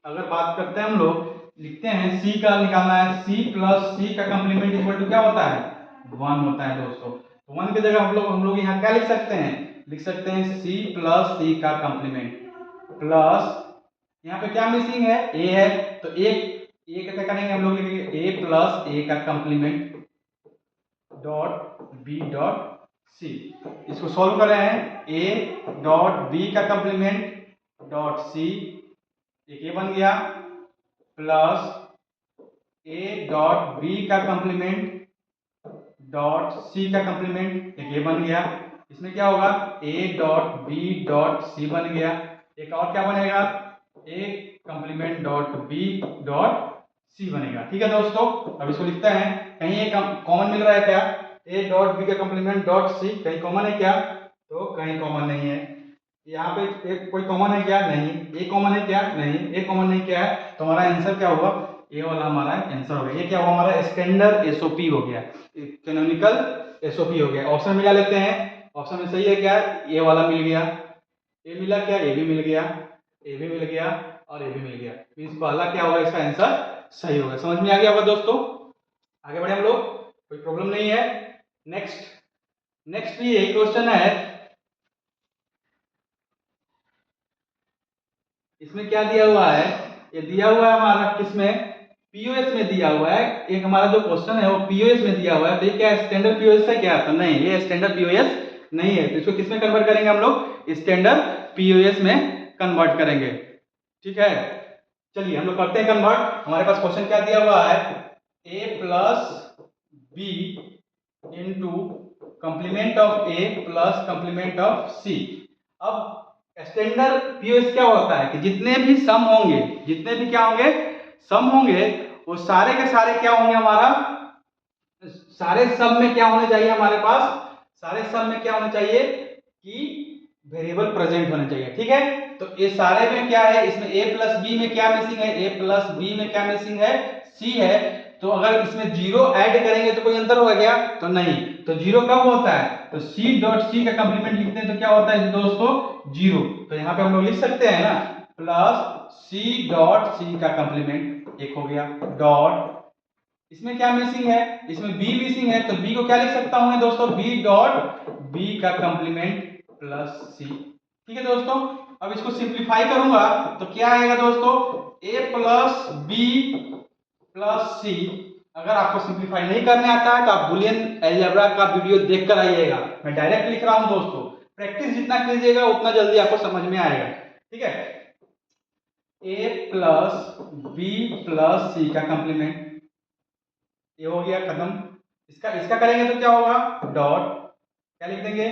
अगर बात करते हैं हम लोग लिखते हैं सी का निकालना है, सी प्लस सी का कंप्लीमेंट इक्वल टू क्या होता है, 1 होता है दोस्तों। तो 1 की जगह हम लोग यहाँ क्या लिख सकते हैं, लिख सकते हैं सी प्लस सी का कंप्लीमेंट प्लस यहाँ पे क्या मिसिंग है, ए है। तो ए कैसे करेंगे, हम लोग लिखेंगे ए प्लस ए का complement dot B dot C. इसको सॉल्व कर रहे हैं, ए डॉट बी का कंप्लीमेंट डॉट सी, एक ये बन गया, प्लस ए डॉट बी का कंप्लीमेंट डॉट सी का कंप्लीमेंट, एक ये बन गया। इसमें क्या होगा, A dot B dot C बन गया। एक और क्या बनेगा, A complement dot B dot C बनेगा। ठीक है दोस्तों, अब इसको लिखते हैं, कहीं एक कॉमन मिल रहा है क्या, ए डॉट बी का कंप्लीमेंट डॉट सी, कहीं कॉमन है क्या, तो कहीं कॉमन नहीं है। यहाँ पे एक कोई कॉमन है क्या, नहीं। ए कॉमन है क्या, नहीं। ए कॉमन नहीं क्या है, तो हमारा आंसर क्या होगा, ए वाला हमारा आंसर हो गया। ये क्या हुआ, हमारा स्टैंडर्ड एसओपी हो गया, कैनोनिकल एसओपी हो गया। ऑप्शन मिला लेते हैं, ऑप्शन में सही है क्या, ए वाला मिल गया, ए मिला क्या, ए भी मिल गया, ए भी मिल गया और ए भी मिल गया। तो इस पहला क्या होगा, इसका आंसर सही होगा। समझ में आ गया होगा दोस्तों, आगे बढ़े हम लोग, कोई प्रॉब्लम नहीं है। नेक्स्ट भी यही क्वेश्चन है। इसमें क्या दिया हुआ है, ये दिया हुआ है हमारा किसमें, पीओएस में दिया हुआ है। एक हमारा जो क्वेश्चन है वो पीओएस में दिया हुआ है। तो ये क्या स्टैंडर्ड पीओएस है क्या, तो नहीं, ये स्टैंडर्ड पीओएस नहीं है। तो इसको किसमें कन्वर्ट करेंगे हम लोग, स्टैंडर्ड पीओएस में कन्वर्ट करेंगे। ठीक है, चलिए हम लोग करते हैं कन्वर्ट। हमारे पास क्वेश्चन क्या दिया हुआ है, A plus B into complement of A plus complement of C. अब स्टैंडर्ड पीओएस क्या होता है कि जितने भी सम होंगे, जितने भी क्या होंगे, सम होंगे, वो सारे के सारे क्या होंगे, हमारा सारे सम में क्या होने चाहिए हमारे पास, सारे सम में क्या होना चाहिए कि वेरिएबल प्रेजेंट होने चाहिए। ठीक है, तो ये सारे में क्या है, इसमें a प्लस बी में क्या मिसिंग है, a प्लस बी में क्या मिसिंग है, c है। तो अगर इसमें जीरो ऐड करेंगे तो कोई अंतर होगा क्या, तो नहीं। तो जीरो कब होता है, तो c डॉट सी का कंप्लीमेंट लिखते हैं तो क्या होता है दोस्तों, जीरो। तो यहाँ पे हम लोग लिख सकते हैं ना, प्लस c डॉट सी का कंप्लीमेंट, एक हो गया, डॉट इसमें क्या मिसिंग है, इसमें b मिसिंग है। तो b को क्या लिख सकता हूं मैं दोस्तों, b डॉट b का कंप्लीमेंट प्लस c। ठीक है दोस्तों, अब इसको सिंप्लीफाई करूंगा तो क्या आएगा दोस्तों, a प्लस बी प्लस सी। अगर आपको सिंप्लीफाई नहीं करने आता है तो आप बुलियन अलजेब्रा का वीडियो देखकर आइएगा। मैं डायरेक्ट लिख रहा हूं दोस्तों, प्रैक्टिस जितना कीजिएगा उतना जल्दी आपको समझ में आएगा। ठीक है, a plus B plus C का कंप्लीमेंट, ये हो गया खत्म। इसका करेंगे तो क्या होगा, डॉट क्या लिख देंगे,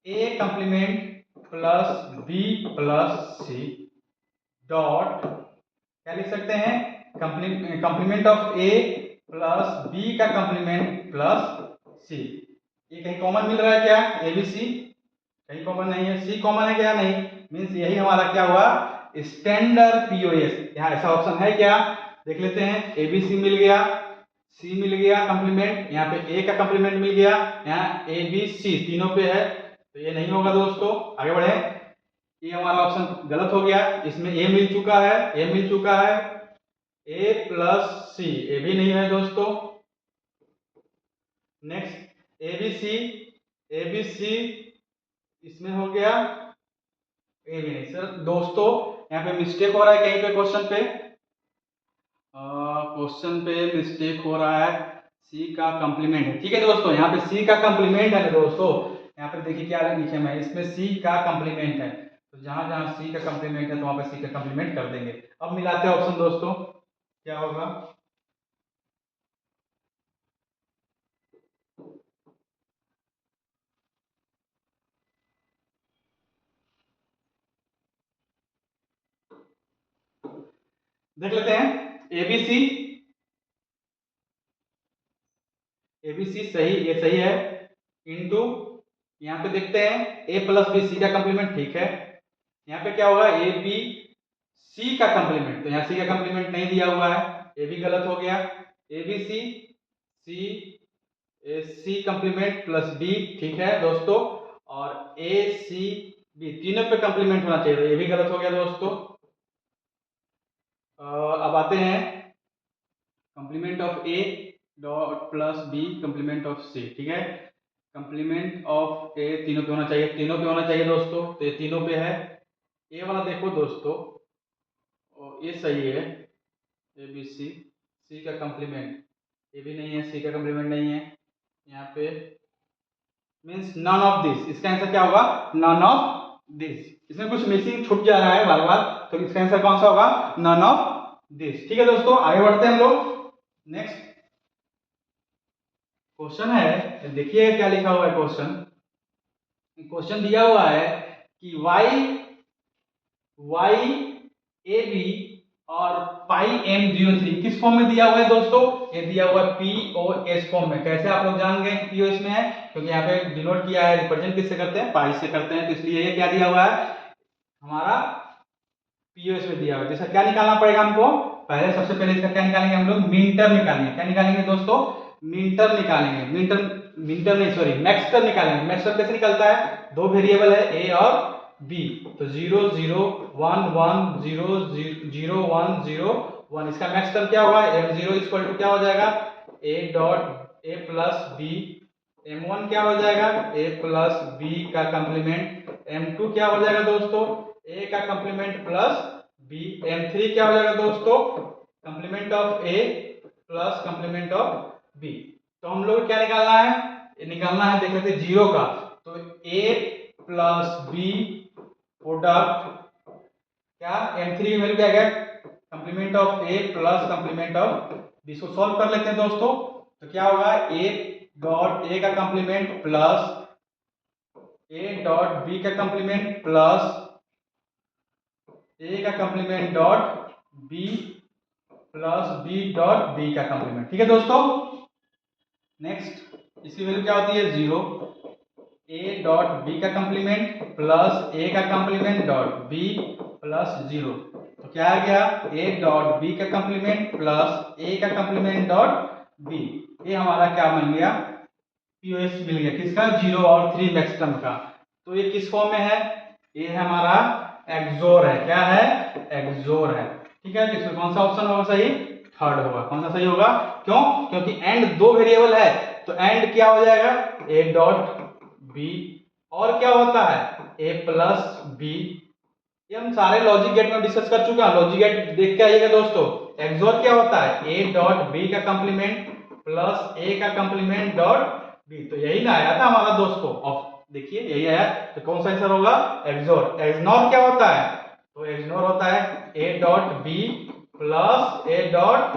a complement plus B plus C dot क्या लिख सकते हैं, complement of a plus b का कंप्लीमेंट प्लस c। ये कहीं कॉमन मिल रहा है क्या, a b c, कहीं कॉमन नहीं है। c कॉमन है क्या, नहीं। मींस यही हमारा क्या हुआ, स्टैंडर्ड पीओएस। यहाँ ऐसा ऑप्शन है क्या, देख लेते हैं, ए बी सी मिल गया, सी मिल गया कंप्लीमेंट, यहाँ पे ए का कंप्लीमेंट मिल गया, यहाँ ए बी सी तीनों पे है, तो ये नहीं होगा दोस्तों। आगे बढ़े, ये हमारा ऑप्शन गलत हो गया, इसमें ए मिल चुका है, ए मिल चुका है, ए प्लस सी, ए भी नहीं है दोस्तों। नेक्स्ट ए बी सी इसमें हो गया, ए भी नहीं सर दोस्तों, यहाँ पे मिस्टेक हो रहा है कहीं पे, क्वेश्चन पे मिस्टेक हो रहा है, सी का कंप्लीमेंट है। ठीक है दोस्तों, यहाँ पे सी का कंप्लीमेंट है दोस्तों, यहाँ पे देखिए क्या लिखे मैं, इसमें सी का कंप्लीमेंट है। तो जहां जहां सी का कंप्लीमेंट है तो वहां पे सी का कंप्लीमेंट कर देंगे। अब मिलाते हैं ऑप्शन दोस्तों, क्या होगा। देख लेते हैं एबीसी, एबीसी सही, ये सही है, इनटू यहाँ पे देखते हैं ए प्लस बी सी का कंप्लीमेंट, ठीक है। यहाँ पे क्या होगा ए बी सी का कंप्लीमेंट, तो यहाँ सी का कंप्लीमेंट नहीं दिया हुआ है, ये भी गलत हो गया। A B C C C complement plus B, ठीक है दोस्तों। और ए सी बी तीनों पे कंप्लीमेंट होना चाहिए, तो ये भी गलत हो गया दोस्तों। अब आते हैं complement of A dot plus B complement of C, ठीक है। कंप्लीमेंट ऑफ ए तीनों पे होना चाहिए, तीनों पे होना चाहिए दोस्तों, तो ये तीनों पे है। ए वाला देखो दोस्तों, और ये सही है, ए बी सी, सी का कंप्लीमेंट ये भी नहीं है, सी का कंप्लीमेंट नहीं है यहाँ पे, मीन्स नन ऑफ दिस, इसका आंसर क्या होगा, नन ऑफ दिस। इसमें कुछ मिसिंग छूट जा रहा है बार बार, तो इसका आंसर कौन सा होगा, नन ऑफ दिस। ठीक है दोस्तों, आगे बढ़ते हैं हम लोग। नेक्स्ट क्वेश्चन है, देखिए क्या लिखा हुआ है क्वेश्चन। क्वेश्चन दिया हुआ है कि y ए बी और पाई एम 03 किस फॉर्म में दिया हुआ है दोस्तों, ये दिया हुआ है पीओएस फॉर्म में। कैसे आप लोग जान गए पीओएस में है, क्योंकि यहाँ पे डिनोट किया है, रिप्रेजेंट किससे करते हैं, पाई से करते हैं, तो इसलिए ये क्या दिया हुआ है, हमारा पीओएस में दिया हुआ है। तो इसका क्या निकालना पड़ेगा हमको, पहले सबसे पहले इसका क्या निकालेंगे हम लोग, मीन टर्म निकालेंगे। क्या निकालेंगे दोस्तों, मीन टर्म निकालेंगे, मीन टर्म नहीं सॉरी मैक्स टर्म निकालेंगे। मैक्स टर्म कैसे निकलता है, दो वेरिएबल है ए और बी, तो 0 0 1 1 0 0 1 0 1, इसका मैक्स टर्म क्या होगा, m0 इक्वल टू क्या हो जाएगा, a dot A plus B, m1 क्या हो जाएगा, a प्लस बी का कंप्लीमेंट, m2 क्या हो जाएगा दोस्तों, a का कंप्लीमेंट प्लस b, m3 क्या हो जाएगा दोस्तों, complement of a plus complement of b। तो हम लोग क्या निकालना है, निकालना है, देख लेते हैं जीरो का, तो a प्लस b प्रोडक्ट क्या, m3 की वैल्यू क्या है, complement of a plus complement of b। इसको सॉल्व कर लेते हैं दोस्तों, तो क्या होगा, a डॉट a का complement plus a dot b का कंप्लीमेंट प्लस a का complement dot b plus b dot b का कंप्लीमेंट। ठीक है दोस्तों, नेक्स्ट इसकी वैल्यू क्या होती है, 0, a डॉट b का कंप्लीमेंट प्लस a का कंप्लीमेंट डॉट b प्लस 0, तो क्या आ गया, a डॉट b का कंप्लीमेंट प्लस a का कंप्लीमेंट डॉट b। ये हमारा क्या बन गया, पीओएस मिल गया, किसका, 0 और 3 मैक्स टर्म का। तो ये किस फॉर्म में है, ये हमारा एक्सोर है, क्या है, एक्सोर है। ठीक है, तो इसमें कौन सा ऑप्शन होगा सही, थर्ड होगा। कौन सा सही होगा, क्यों, क्योंकि एंड दो वेरिएबल है, तो एंड क्या हो जाएगा, a डॉट b, और क्या होता है, a प्लस b। ये हम सारे लॉजिक गेट में डिस्कस कर चुके हैं, लॉजिक गेट देख के आइएगा दोस्तों। एक्सोर क्या होता है, a डॉट b का कंप्लीमेंट प्लस a का कंप्लीमेंट डॉट b, तो यही ना आया था हमारा दोस्तों, देखिए यही आया, तो कौन सा आंसर होगा, एक्सोर। एक्सनोर क्या होता है, तो एक्सनोर होता है a dot b plus a dot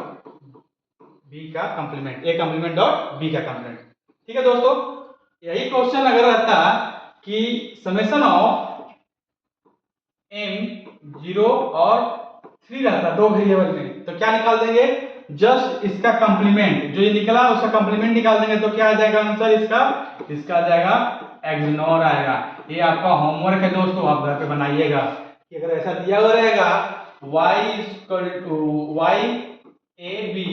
b का complement, a complement dot b का कंप्लीमेंट। ठीक है दोस्तों, यही क्वेश्चन अगर रहता कि समेशन ऑफ m 0 और 3 रहता दो वेरिएबल में, तो क्या निकाल देंगे, जस्ट इसका कंप्लीमेंट, जो ये निकला उसका कंप्लीमेंट निकाल देंगे, तो क्या आ जाएगा आंसर इसका, इसका आ जाएगा एक्सनोर आएगा। ये आपका होमवर्क है दोस्तों, आप घर पे बनाइएगा कि अगर ऐसा दिया हुआ रहेगा y a b,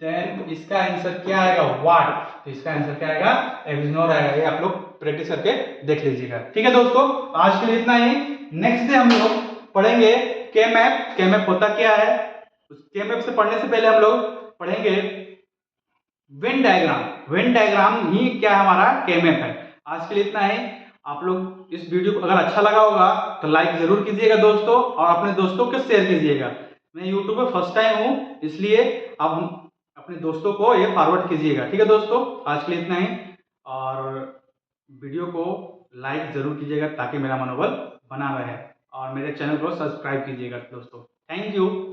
देन इसका आंसर क्या आएगा, व्हाट, तो इसका आंसर क्या आएगा, एक्सनोर आएगा। ये आप लोग प्रैक्टिस करके देख लीजिएगा। ठीक है दोस्तों, आज के लिए इतना ही। नेक्स्ट डे हम लोग पढ़ेंगे के मैप। के मैप होता क्या है, के मैप से पढ़ने से पहले हम लोग पढ़ेंगे वेन डायग्राम। वेन डायग्राम ही क्या है, हमारा के मैप है। आज के लिए इतना ही। आप लोग इस वीडियो को अगर अच्छा लगा होगा तो लाइक जरूर कीजिएगा दोस्तों, और अपने दोस्तों को शेयर कीजिएगा। मैं यूट्यूब पे फर्स्ट टाइम हूँ, इसलिए आप अपने दोस्तों को ये फॉरवर्ड कीजिएगा। ठीक है दोस्तों, आज के लिए इतना ही, और वीडियो को लाइक जरूर कीजिएगा ताकि मेरा मनोबल बना रहे और मेरे चैनल को सब्सक्राइब कीजिएगा दोस्तों। Thank you.